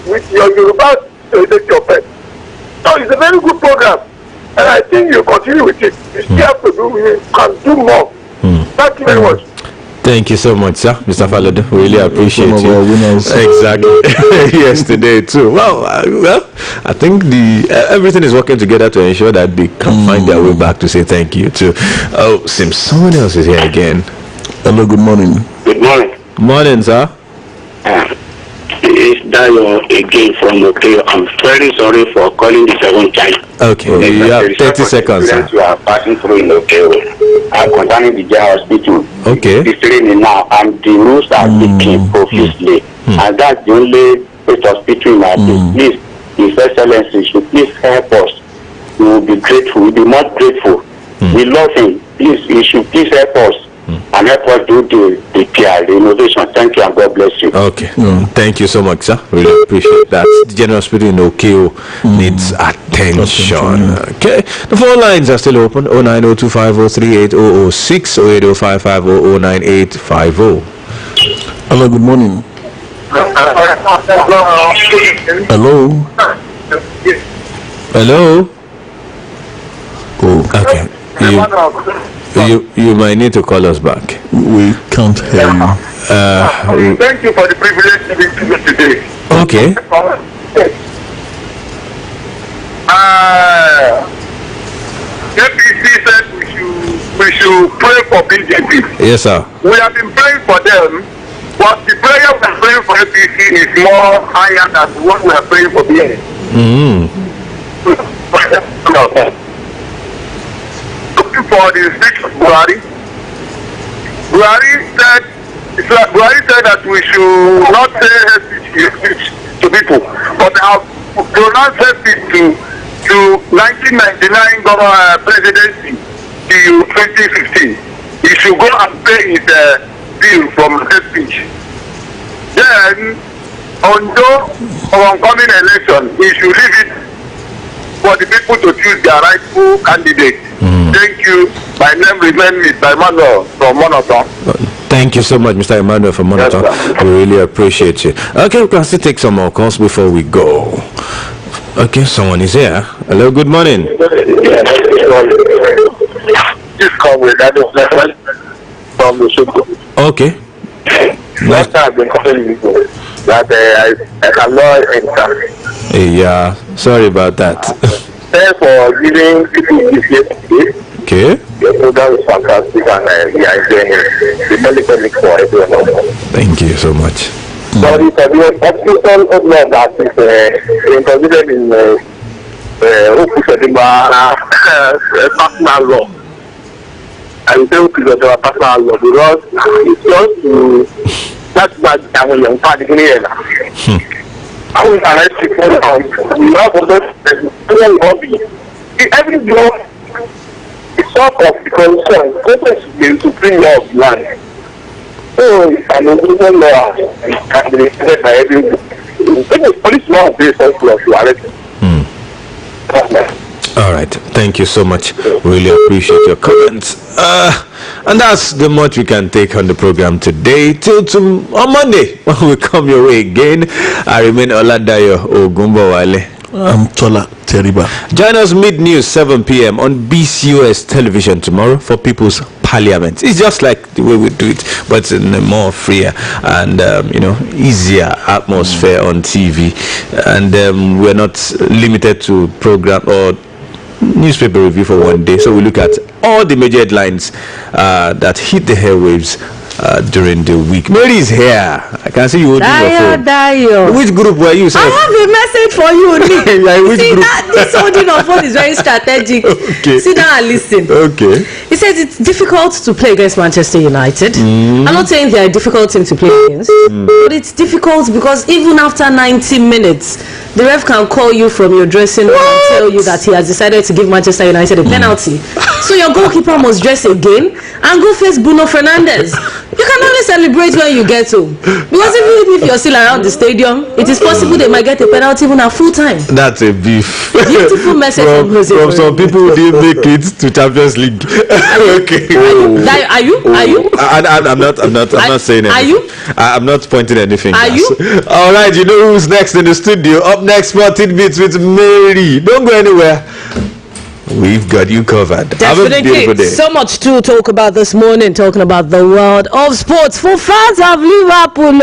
with your Yoruba offense. So it's a very good program, and I think you continue with it. You still have to do. You can do more. Thank you very much. Thank you so much, sir, Mr. Falado. Really appreciate Some of you. our winners. Exactly. Yesterday too. Well, I think everything is working together to ensure that they can find their way back to say thank you to. Oh, seems someone else is here again. Hello, good morning. Good morning. Morning, sir. It's Dayo again from Okeo. I'm very sorry for calling the second time. Okay, you have 30 seconds, sir. You are passing through in Okeo. Concerning the general hospital. Okay. It's training now, and the rules are taking profusely. And that's the only state hospital in our place. Please, His Excellency should please help us. We will be grateful. We'll be much grateful. We love him. Please, he should please help us. And help us do the PR, the innovation. Thank you, and God bless you. Okay. Thank you so much, sir. Really appreciate that. The general hospital in Okeo needs attention. Okay. The phone lines are still open. 09025038006 08055009850. Hello, good morning. Hello. Hello. Oh, Okay. You might need to call us back. we can't hear you. Thank you for the privilege to be here today. Okay. APC said we should pray for BJP. Yes, sir. We have been praying for them, but the prayer we are praying for APC is more higher than what we are praying for BN. Looking for the speech of Buhari. Buhari said that we should not say speech to people, but have pronounced speech to 1999 government presidency to 2015. He should go and pay his bill from the speech. Then, although oncoming election, he should leave it for the people to choose their rightful candidate. Thank you. My name remains Mr. Emmanuel from Monoton. Thank you so much, Mr. Emmanuel from Monoton. Yes, we really appreciate you. Okay, we can still take some more calls before we go. Okay, someone is here. Hello, good morning. This call with that from the Shoko. Okay. Last time I've been calling you that I cannot enter. Yeah, sorry about that. Thanks for giving people this yesterday. Okay. Your program is fantastic and we are enjoying it. The medical link for everyone. Thank you so much. Sorry for the hospital of law that is included in personal law. I will say personal law because it's just to that's why I'm a young party here. I will arrest people now. You have a hobby. Every job is sort of the concern. Purpose is to bring law of land. So, an illegal law can be decided by everyone. When the police law is based on law, you arrest them. All right. Thank you so much. Really appreciate your comments. And that's the much we can take on the program today. Till on Monday, when we come your way again, I remain Oladayo Ogunbowale. I'm Tola Teriba. Join us mid-news 7 p.m. on BCOS television tomorrow for People's Parliament. It's just like the way we do it, but it's in a more freer and easier atmosphere on TV. And we're not limited to program or newspaper review for one day, so we look at all the major headlines that hit the airwaves during the week. Mary is here. I can see you holding your phone. Dayo. Which group were you? I have a message for you, Nick. Which See, group? this holding of phone is very strategic. Okay. Sit down and listen. Okay. He says it's difficult to play against Manchester United. I'm not saying they're a difficult team to play against, but it's difficult because even after 90 minutes, the ref can call you from your dressing room and tell you that he has decided to give Manchester United a penalty. So your goalkeeper must dress again and go face Bruno Fernandes. You can only celebrate when you get home. Because even if you're still around the stadium, it is possible they might get a penalty even at full time. That's a beef. Beautiful message from Jose. From some people who didn't make it to Champions League. Okay. Are you? I'm not saying anything. Are you? I'm not pointing anything. Are you? All right, you know who's next in the studio? Up next, 14 Bits with Mary. Don't go anywhere. we've got you covered. Have a beautiful Definitely. day. So much to talk about this morning, talking about the world of sports. For fans of Liverpool,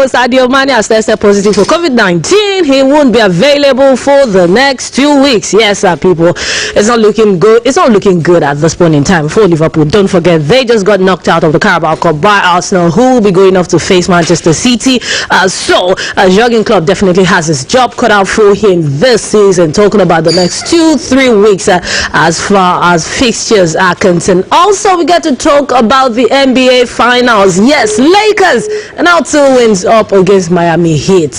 Sadio Mane has tested positive for COVID-19. He won't be available for the next 2 weeks. Yes, people, it's not looking good. It's not looking good at this point in time for Liverpool. Don't forget, they just got knocked out of the Carabao Cup by Arsenal, who will be going off to face Manchester City. So Jurgen Klopp definitely has his job cut out for him this season. Talking about the next 2-3 weeks as far as fixtures are concerned. Also, we get to talk about the NBA Finals. Yes, Lakers and now 2 wins up against Miami Heat.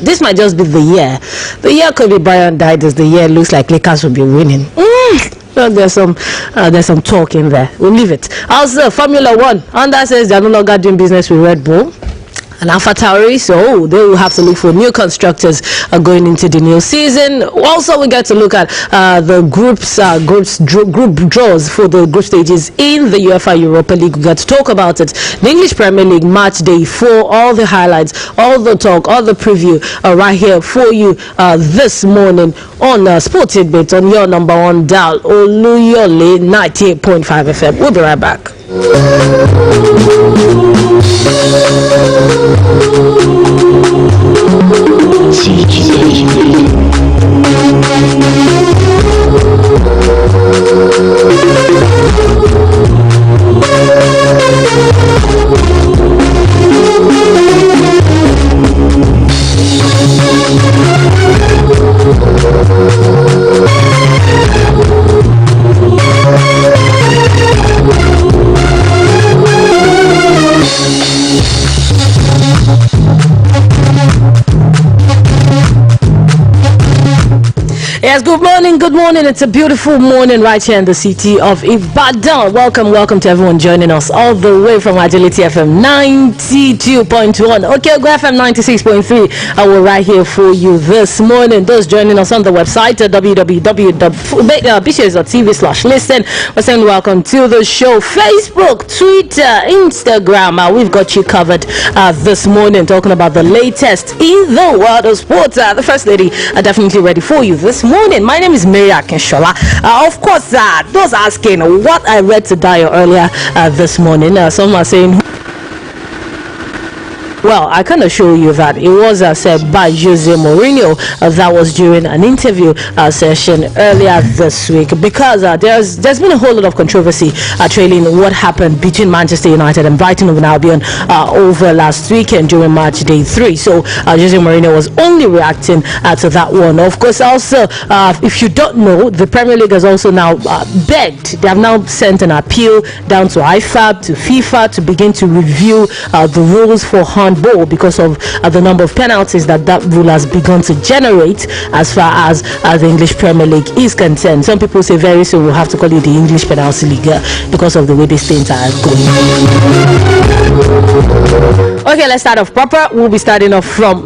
This might just be the year. The year Kobe Bryant died is the year it looks like Lakers will be winning. So there's some talk in there. We'll leave it. Also, Formula One. Honda says they're no longer doing business with Red Bull and AlphaTauri, so they will have to look for new constructors going into the new season. Also, we get to look at the group draws for the group stages in the UEFA Europa League. We got to talk about it. The English Premier League match day 4, all the highlights, all the talk, all the preview right here for you this morning on Sports Tidbits on your number 1 dial, Oluyole 98.5 FM. We'll be right back. Yes, good morning, good morning. It's a beautiful morning right here in the city of Ibadan. Welcome to everyone joining us all the way from Agility FM 92.1. Okay, go FM 96.3. We're right here for you this morning. Those joining us on the website at www.bcs.tv/listen. We're saying welcome to the show. Facebook, Twitter, Instagram. We've got you covered this morning, talking about the latest in the world of sports. The First Lady are definitely ready for you this morning. My name is Mary Akinshola. Of course, those asking what I read to Dio earlier this morning, some are saying, well, I can assure you that it was said by Jose Mourinho. That was during an interview session earlier this week, because there's been a whole lot of controversy trailing what happened between Manchester United and Brighton of Albion over last weekend during match day 3. So Jose Mourinho was only reacting to that one. Of course, also, if you don't know, the Premier League has also now begged. They have now sent an appeal down to IFAB, to FIFA, to begin to review the rules for handball, because of the number of penalties that rule has begun to generate as far as the English Premier League is concerned. Some people say very soon we'll have to call it the English Penalty League because of the way these things are going. Okay, let's start off proper. We'll be starting off from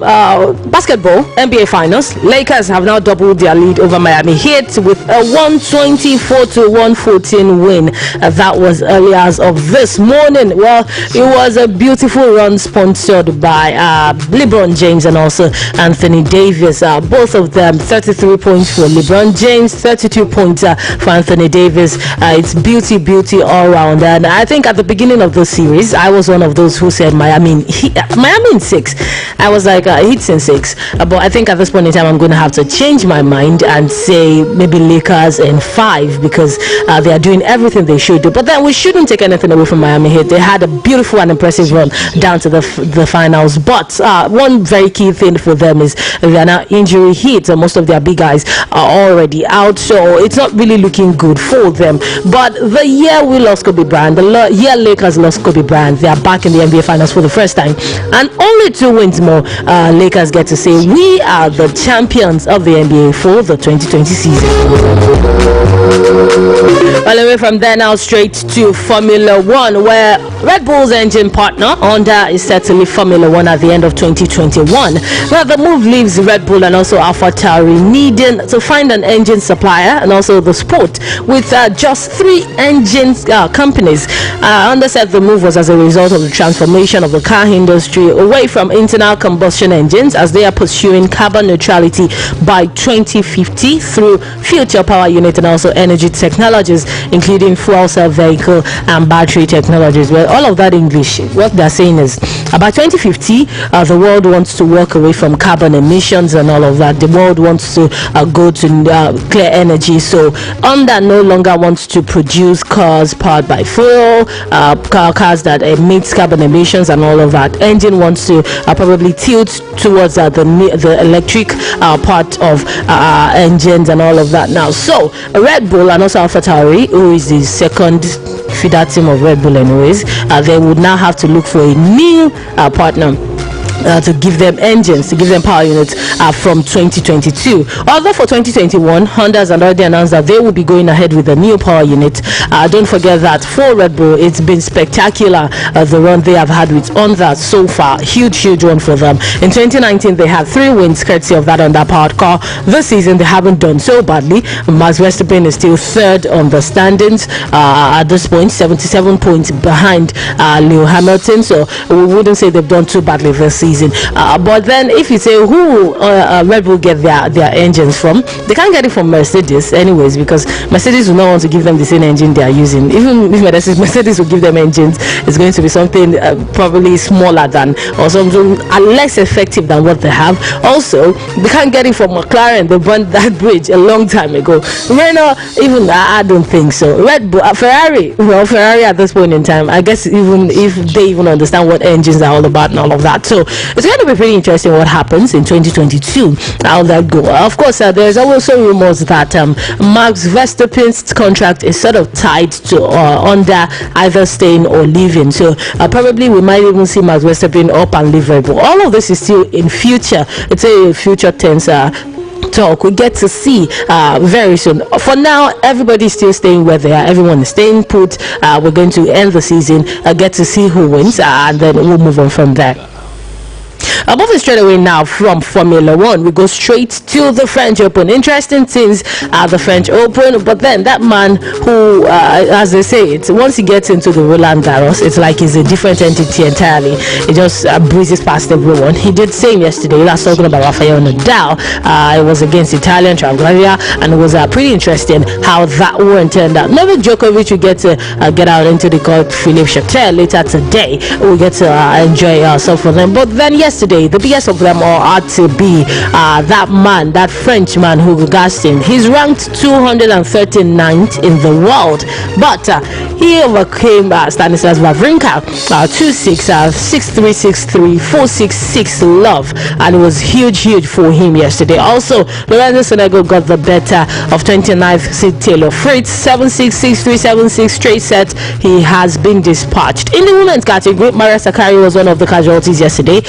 basketball, NBA Finals. Lakers have now doubled their lead over Miami Heat with a 124-114 win. That was early as of this morning. Well, it was a beautiful run sponsored by LeBron James and also Anthony Davis. Both of them 33 points for LeBron James, 32 points for Anthony Davis. It's beauty all round. And I think at the beginning of the series, I was one of those who said Miami in 6. I was like, Heat's in 6. But I think at this point in time, I'm going to have to change my mind and say maybe Lakers in 5, because they are doing everything they should do. But then we shouldn't take anything away from Miami Heat. They had a beautiful and impressive run down to the finals. But one very key thing for them is they are now injury hit. Most of their big guys are already out, so it's not really looking good for them. But the year we lost Kobe Bryant, the year Lakers lost Kobe Bryant, they are back in the NBA Finals for the first time, and only 2 wins more. Lakers get to say we are the champions of the NBA for the 2020 season. Well, away from there now, straight to Formula One, where Red Bull's engine partner Honda is set to leave Formula One at the end of 2021. Well, the move leaves Red Bull and also AlphaTauri needing to find an engine supplier and also the sport with just 3 engine companies. Honda said the move was as a result of the transformation of the car industry industry away from internal combustion engines as they are pursuing carbon neutrality by 2050 through future power unit and also energy technologies, including fuel cell vehicle and battery technologies. Well, all of that English, what they're saying is by 2050, the world wants to walk away from carbon emissions and all of that. The world wants to go to clear energy. So Honda no longer wants to produce cars powered by fuel, cars that emit carbon emissions and all of that. Engine wants to probably tilt towards the electric part of engines and all of that now. So Red Bull and also AlphaTauri, who is the second feeder team of Red Bull anyways, they would now have to look for a new partner to give them engines, to give them power units from 2022. Although for 2021, Honda has already announced that they will be going ahead with a new power unit. Don't forget that for Red Bull, it's been spectacular, the run they have had with Honda so far. Huge one for them. In 2019, they had 3 wins courtesy of that Honda-powered car. This season, they haven't done so badly. Max Verstappen is still third on the standings at this point, 77 points behind Lewis Hamilton. So we wouldn't say they've done too badly this season. But then if you say who Red Bull get their engines from, they can't get it from Mercedes anyways, because Mercedes will not want to give them the same engine they are using. Even if Mercedes will give them engines, it's going to be something probably smaller than, or something less effective than what they have. Also, they can't get it from McLaren. They burned that bridge a long time ago. Renault, even I don't think so. Red Bull, Ferrari at this point in time, I guess even if they even understand what engines are all about and all of that. So it's going to be pretty interesting what happens in 2022. How that go? Of course, there's also rumors that Max Verstappen's contract is sort of tied to under either staying or leaving. So probably we might even see Max Verstappen up and leave Red Bull. All of this is still in future. It's a future tense talk. We get to see very soon. For now, everybody's still staying where they are. Everyone is staying put. We're going to end the season, get to see who wins, and then we'll move on from there. Moving straight away now from Formula 1, we go straight to the French Open. Interesting things at the French Open, but then that man who, as they say, once he gets into the Roland Garros, it's like he's a different entity entirely. He just breezes past everyone. He did same yesterday. He was talking about Rafael Nadal. It was against Italian Travaglia, and it was pretty interesting how that one turned out. Novak Djokovic will get to get out into the court. Philippe Chatel later today. We'll get to enjoy ourselves for them. But then yesterday, the biggest of them all had to be that Frenchman, Hugo Gaston. He's ranked 239th in the world, but he overcame Stanislas Wawrinka 2-6, 6-3, 6-3, 4-6, 6 love, and it was huge for him yesterday. Also, Lorenzo Sonego got the better of 29th seed Taylor Fritz, 7-6, 6-3, 7-6 straight sets. He has been dispatched. In the women's category, Maria Sakkari was one of the casualties yesterday,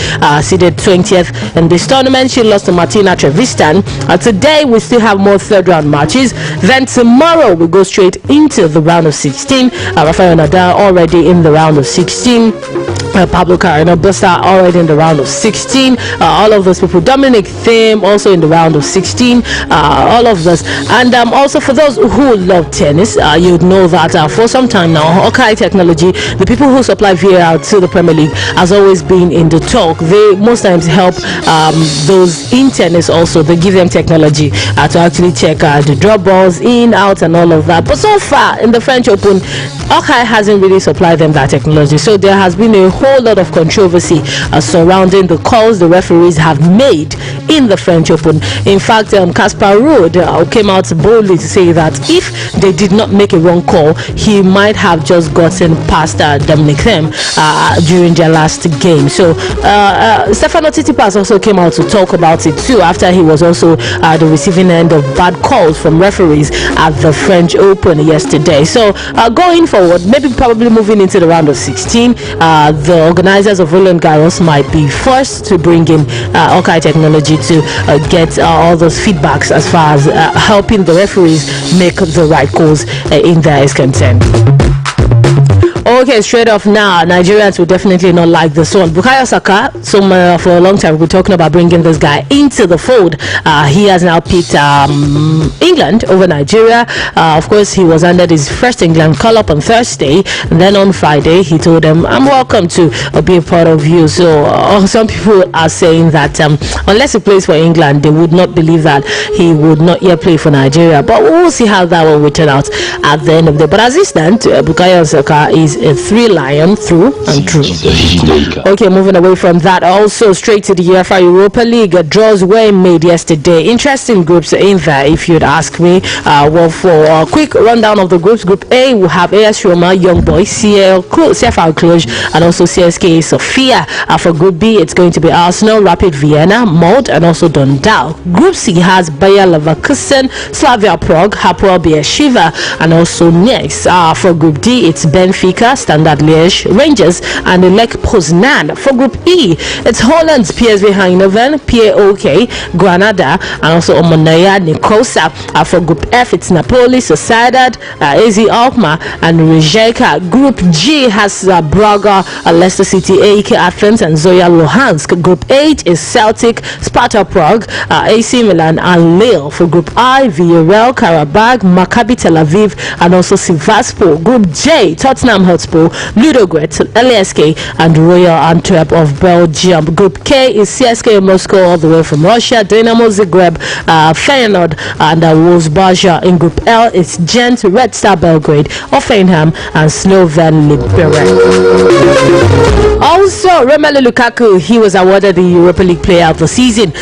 seeded 20th in this tournament. She lost to Martina Trevisan. Today we still have more third round matches. Then tomorrow we go straight into the round of 16. Rafael Nadal already in the round of 16. Pablo Carreño Busta already in the round of 16. All of those people. Dominic Thiem also in the round of 16. All of those. And also for those who love tennis, you'd know that for some time now, Hawkeye Technology, the people who supply VAR to the Premier League, has always been in the talk. They most times help those in tennis also. They give them technology to actually check the drop balls in, out, and all of that. But so far in the French Open, Hawkeye hasn't really supplied them that technology. So there has been a whole lot of controversy surrounding the calls the referees have made in the French Open. In fact, Casper Ruud came out boldly to say that if they did not make a wrong call, he might have just gotten past Dominic Thiem during their last game. So Stefano Tsitsipas also came out to talk about it too, after he was also the receiving end of bad calls from referees at the French Open yesterday. So going forward, probably moving into the round of 16, the organizers of Roland Garros might be forced to bring in Hawkeye Technology to get all those feedbacks as far as helping the referees make the right calls in there is concerned. Okay, straight off now, Nigerians will definitely not like this one. Bukayo Saka, for a long time, we've been talking about bringing this guy into the fold. He has now picked England over Nigeria. Of course, he was under his first England call-up on Thursday, and then on Friday, he told them, I'm welcome to be a part of you. So some people are saying that unless he plays for England, they would not believe that he would not yet play for Nigeria. But we'll see how that one will turn out at the end of the day. But as it stands, Bukayo Saka is a three-lion through and through. Okay, moving away from that, also straight to the UEFA Europa League. Draws were made yesterday. Interesting groups in there, if you'd ask me. Well, for a quick rundown of the groups, Group A will have AS Roma, Young Boys, CFR Cluj, and also CSKA Sofia. For Group B, it's going to be Arsenal, Rapid Vienna, Molde, and also Dundalk. Group C has Bayer Leverkusen, Slavia Prague, Hapoel Beersheva, and also next for Group D, it's Benfica, Standard Liège, Rangers, and Lech Poznan. For Group E, it's Holland's PSV Eindhoven, PAOK, Granada, and also Omonia Nicosia. For Group F, it's Napoli, Sociedad, AZ Alkmaar, and Rijeka. Group G has Braga, Leicester City, AEK Athens, and Zoya Luhansk. Group H is Celtic, Sparta Prague, AC Milan, and Lille. For Group I, Villarreal, Karabakh, Maccabi Tel Aviv, and also Sivasspor. Group J, Tottenham Hotspur, Ludogorets, LASK, and Royal Antwerp of Belgium. Group K is CSKA Moscow all the way from Russia, Dynamo Zagreb, Feyenoord, and Wolfsburg. In Group L, it's Gent, Red Star Belgrade, Hoffenheim, and Slovan Liberec. Also, Romelu Lukaku, he was awarded the Europa League Player of the Season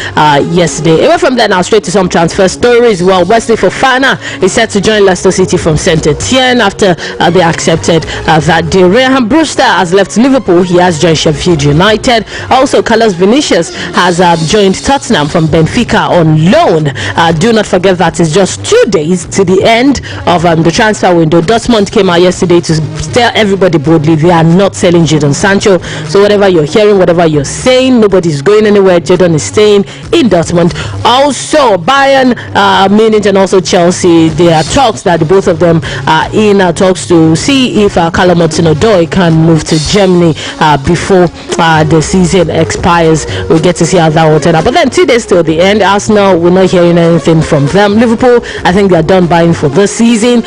yesterday. Away from that, now straight to some transfer stories. Well, Wesley Fofana is set to join Leicester City from Saint Etienne after they accepted that day. Ryan Brewster has left Liverpool. He has joined Sheffield United. Also, Carlos Vinicius has joined Tottenham from Benfica on loan. Do not forget that it's just 2 days to the end of the transfer window. Dortmund came out yesterday to tell everybody boldly they are not selling Jadon Sancho. So whatever you're hearing, whatever you're saying, nobody's going anywhere. Jadon is staying in Dortmund. Also, Bayern Munich and also Chelsea, there are talks that the both of them are in talks to see if Callum Hudson-Odoi can move to Germany before the season expires. We'll get to see how that will turn out. But then 2 days till the end, Arsenal, we're not hearing anything from them. Liverpool, I think they're done buying for this season.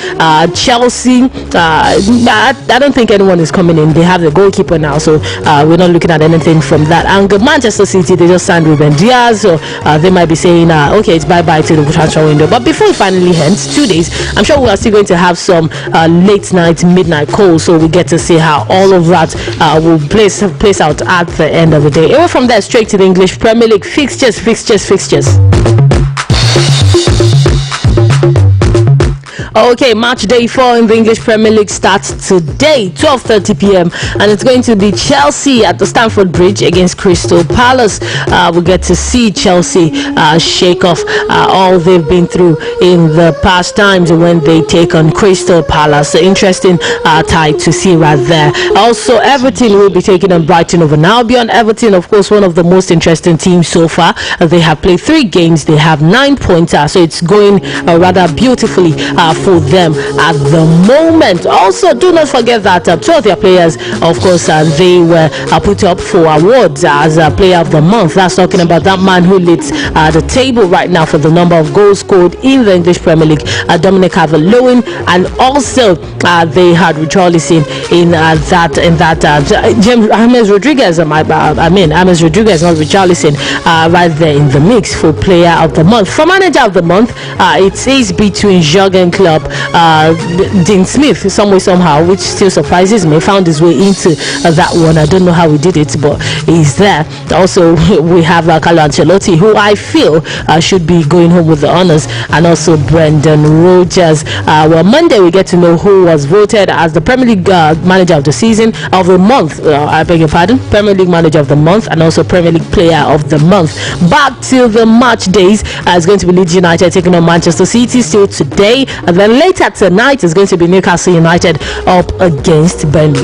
Chelsea, I don't think anyone is coming in. They have the goalkeeper now, so we're not looking at anything from that angle. Manchester City, they just signed Ruben Diaz, so they might be saying, okay, it's bye-bye to the transfer window. But before it finally ends, 2 days, I'm sure we are still going to have some late night, midnight calls, so we get to see how all of that will place out at the end of the day. Away from there, straight to the English Premier League fixtures. Okay, match day 4 in the English Premier League starts today, 12:30 p.m. and it's going to be Chelsea at the Stamford Bridge against Crystal Palace. We get to see Chelsea shake off all they've been through in the past times when they take on Crystal Palace. So interesting tie to see right there. Also, Everton will be taking on Brighton over Albion. Everton, of course, one of the most interesting teams so far. They have played 3 games. They have 9 points, so it's going rather beautifully for them at the moment. Also, do not forget that 2 of their players, of course, they were put up for awards as a player of the month. That's talking about that man who leads the table right now for the number of goals scored in the English Premier League, Dominic Calvert-Lewin, and also they had Richarlison in that James Rodriguez. James Rodriguez, not Richarlison, right there in the mix for player of the month. For manager of the month, it is between Jurgen Klopp, Dean Smith, some way somehow, which still surprises me, found his way into that one. I don't know how he did it, but he's there. Also, we have Carlo Ancelotti, who I feel should be going home with the honors, and also Brendan Rodgers. Well, Monday we get to know who was voted as the Premier League manager of the season, of the month, I beg your pardon, Premier League manager of the month, and also Premier League player of the month. Back to the match days, it's going to be Leeds United taking on Manchester City still today, and then later tonight is going to be Newcastle United up against Burnley.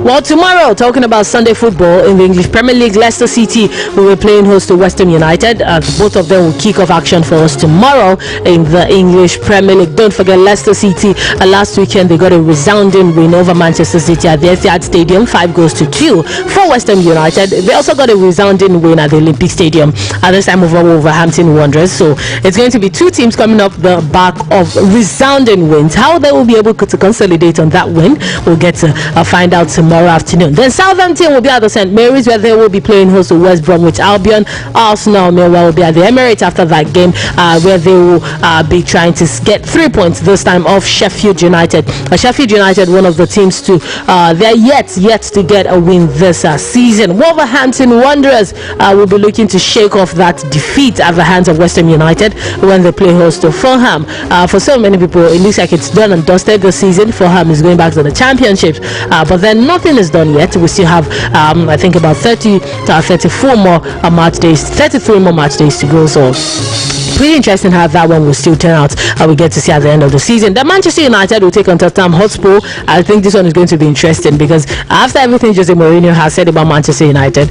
Well, tomorrow, talking about Sunday football in the English Premier League, Leicester City will be playing host to West Ham United. Both of them will kick off action for us tomorrow in the English Premier League. Don't forget Leicester City. Last weekend, they got a resounding win over Manchester City at the Etihad Stadium, 5-2 for West Ham United. They also got a resounding win at the Olympic Stadium, at this time over Wolverhampton Wanderers. So it's going to be two teams coming up the back of resounding wins. How they will be able to consolidate on that win, we'll get to find out tomorrow afternoon. Then Southampton will be at the St. Mary's, where they will be playing host to West Bromwich Albion. Arsenal, meanwhile, will be at the Emirates after that game, where they will be trying to get 3 points this time off Sheffield United. Sheffield United, one of the teams to they're yet to get a win this season. Wolverhampton Wanderers will be looking to shake off that defeat at the hands of West Ham United when they play host to Fulham. For so many people, it looks like it's done and dusted this season. Fulham is going back to the Championship, but then nothing is done yet. We still have I think about 34 more match days, 33 more match days to go. So pretty interesting how that one will still turn out. We get to see at the end of the season. The Manchester United will take on Tottenham Hotspur. I think this one is going to be interesting because after everything Jose Mourinho has said about Manchester United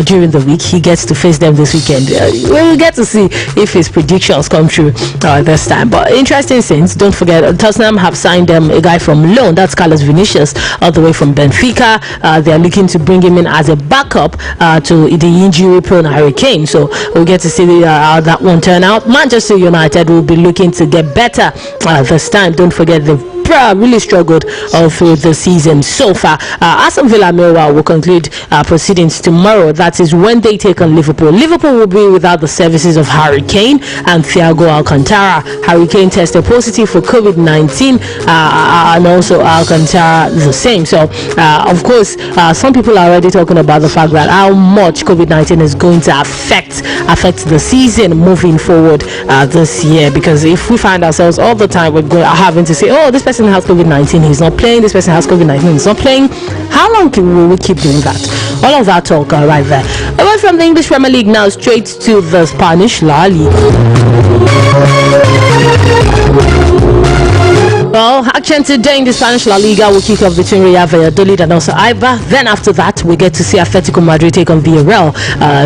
during the week, he gets to face them this weekend. We'll get to see if his predictions come true this time. But interesting things. Don't forget, Tottenham have signed a guy from loan. That's Carlos Vinicius, all the way from Benfica. They are looking to bring him in as a backup to the injury-prone Harry Kane. So we'll get to see how that one turn out. Manchester United will be looking to get better this time. Don't forget they've really struggled all through the season so far. Aston Villa will conclude proceedings tomorrow. That is when they take on Liverpool. Liverpool will be without the services of Harry Kane and Thiago Alcantara. Harry Kane tested positive for COVID-19 and also Alcantara the same. So of course some people are already talking about the fact that how much COVID-19 is going to affect the season moving forward this year, because if we find ourselves all the time we're having to say, oh, this person has COVID-19, he's not playing, this person has COVID-19, he's not playing, how long will we keep doing that? All of that talk right there. Away from the English Premier League now, straight to the Spanish La Liga. Well, action today in the Spanish La Liga will kick off between Real Valladolid and also Eibar. Then after that, we get to see Atletico Madrid take on Villarreal.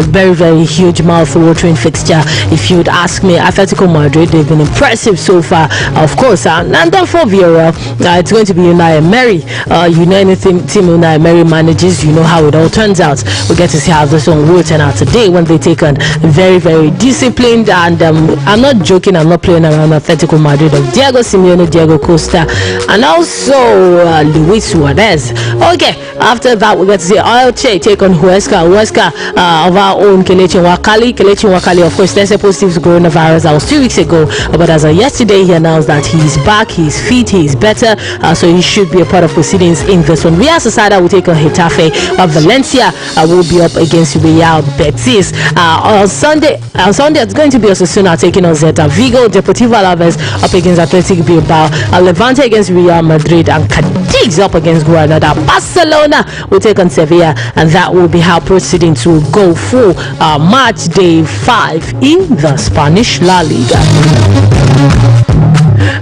Very, very huge mouth-watering fixture. If you would ask me, Atletico Madrid, they've been impressive so far, of course. And then for Villarreal, it's going to be Unai Emery. You know anything Team Unai Emery manages, you know how it all turns out. We get to see how this one will turn out today when they take on very, very disciplined, and I'm not joking, I'm not playing around, Atletico Madrid of Diego Simeone, Diego Costa, and also Luis Suarez. Okay, after that we get to see Elche take on Huesca of our own Kelechi Nwakali. Of course, there's a positive to coronavirus. That was 2 weeks ago, but as of yesterday he announced that he's back, he's fit, he's better, so he should be a part of proceedings in this one. Real Sociedad will take on Getafe. Valencia will be up against Real Betis. On Sunday it's going to be Osasuna taking on Celta Vigo. Deportivo Alaves up against Athletic Bilbao. Levante against Real Madrid, and Cadiz up against Granada. Barcelona will take on Sevilla, and that will be how proceedings will go for match day 5 in the Spanish La Liga.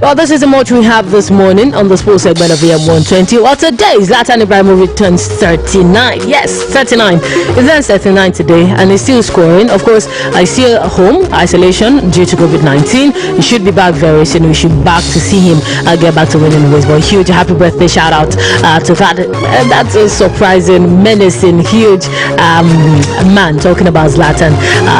Well, this is the much we have this morning on the sports segment of AM 120. Well, today Zlatan Ibrahimovic turns 39. Yes, 39. He turns 39 today, and he's still scoring. Of course, he's still home isolation due to COVID-19. He should be back very soon. We should back to see him get back to winning ways. But huge happy birthday shout out to that. That's a surprising, menacing, huge man talking about Zlatan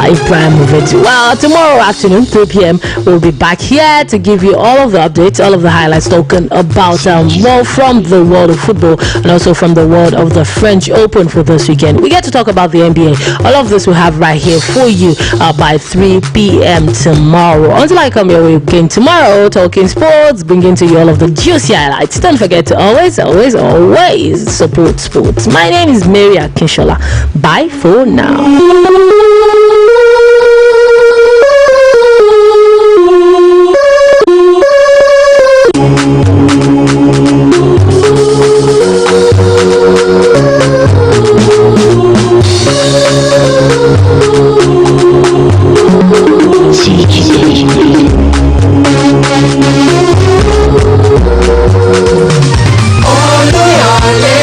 Ibrahimovic. Well, tomorrow afternoon, 3 p.m., we'll be back here to give you all of the updates, all of the highlights talking about more from the world of football and also from the world of the French Open for this weekend. We get to talk about the NBA. All of this we have right here for you by 3 p.m. tomorrow. Until I come your way again tomorrow, talking sports, bringing to you all of the juicy highlights. Don't forget to always support sports. My name is Mary Akinshola. Bye for now. Oluyole,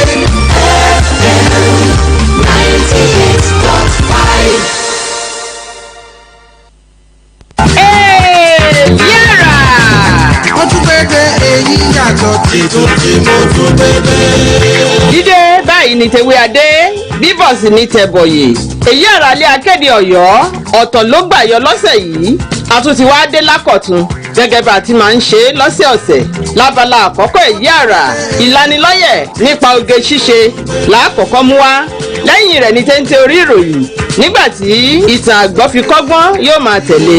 báyìí ní tewé adé bíbọ̀ sí ní tẹ̀bọ̀yè èyí àràlé akéde ọ̀yọ́ ọ̀tọ̀ ló gbà yọ lọ́sẹ̀ yìí a tún ti wá dé lákọ̀tún gẹ́gẹ́ bá a ti máa ń ṣe lọ́sẹ̀ọ̀sẹ̀ lábala àkọ́kọ́ èyí àrà ìlanilọ́yẹ̀ nípa oge ṣíṣe láàkọ́kọ́ mú wá lẹ́yìn rẹ̀ ní téńté orí ìròyìn nígbà tí ìtàn àgbọ́ fi kọ́gbọ́n yóò máa tẹ̀lé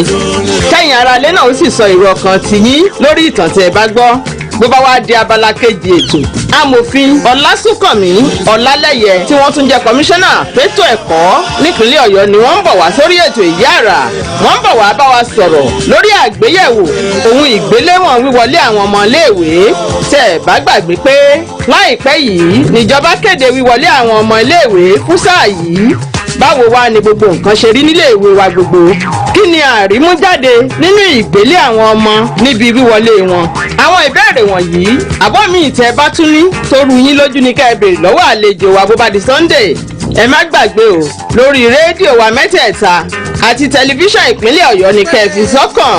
kẹ́yìn aráalé náà ó sì sọ èrò ọkàn tiyín lórí ìtàn tẹ́ ẹ bá gbọ́ bó bá wá di abala kejì ètò amòfin ọlásùnkànmí ọlálẹyẹ tí wọ́n tún jẹ́ kọmíṣánná fétò ẹ̀kọ́ nípínlẹ̀ ọ̀yọ́ ni wọ́n ń bọ̀ wá sórí ètò èyí àrà wọ́n ń bọ̀ wá bá wa sọ̀rọ̀ lórí àgbéyẹ̀wò ohun ìgbéléwọ̀n wíwọlé àwọn ọmọ iléèwé tẹ́ ẹ bá gbàgbé pé láìpẹ́ yìí níjọba kéde wíwọlé àwọn ọmọ iléèwé fún sáà yìí báwo wá ni gbogbo nǹkan ṣe rí nílé ìwé wa gbogbo kí ni àrímújáde nínú ìgbélé àwọn ọmọ níbi wíwọlé wọn àwọn ìbéèrè wọ̀nyí àbọ̀ mi ìtẹ́ bá tún ní tó rú yín lójú ní ká ẹ béèrè lọ́wọ́ àlejò wa bó bá di Sunday ẹ má gbàgbé o lórí rédíò wa mẹ́tẹ̀ẹ̀ta àti tẹlifíṣàn ìpínlẹ̀ ọ̀yọ́ ní kẹfì sọ́kàn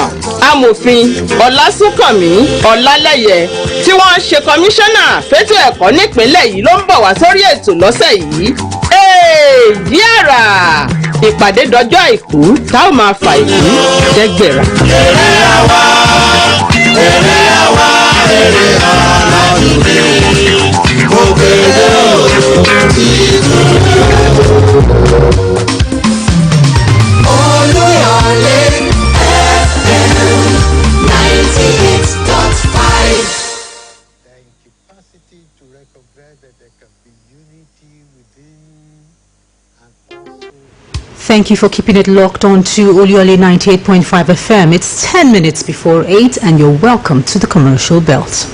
amòfin ọlásùnkànmí ọlálẹ́yẹ tí wọ́n ń ṣe kọmíṣánná fétò ẹ̀kọ́ nípínlẹ̀ yìí ló ń bọ̀ wá sórí ètò lọ́sẹ̀ yìí èyí àrà ìpàdé dọjọ́ àìkú tá ò máa fà ìlú dẹ́gbẹ̀rà. èrè àwa èrè àwa èrè ọlọ́run rẹ̀ mo gbèrè Oluyole FM 98.5. Capacity to recognize that there can be unity within and also. Thank you for keeping it locked on to Oluyole 98.5 FM. It's 10 minutes before 8 and you're welcome to the commercial belt.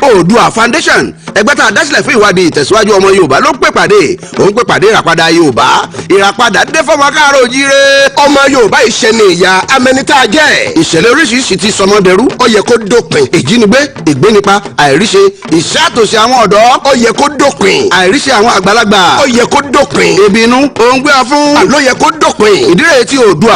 Oòduà Foundation ẹgbẹ́ tá a dásílẹ̀ fún ìwádìí ìtẹ̀síwájú ọmọ Yorùbá ló ń pè pàdé òun pè pàdé ìràpadà Yorùbá ìràpadà dé fọmọ káàárọ̀ oòjíire ọmọ Yorùbá ìṣẹ̀ni ìyá amẹnitá jẹ́ ìṣẹ̀lẹ̀ oríṣiríṣi ti sọmọdẹrú ó yẹ kó dópin ìjínigbé ìgbénipa àìríṣe ìṣàtòsí àwọn ọ̀dọ́ ó yẹ kó dópin àìríṣe àwọn àgbàlagbà ó yẹ kó dópin ebi inú òun gbé wa fún àló yẹ kó dópin ìdí rèé tí Oòduà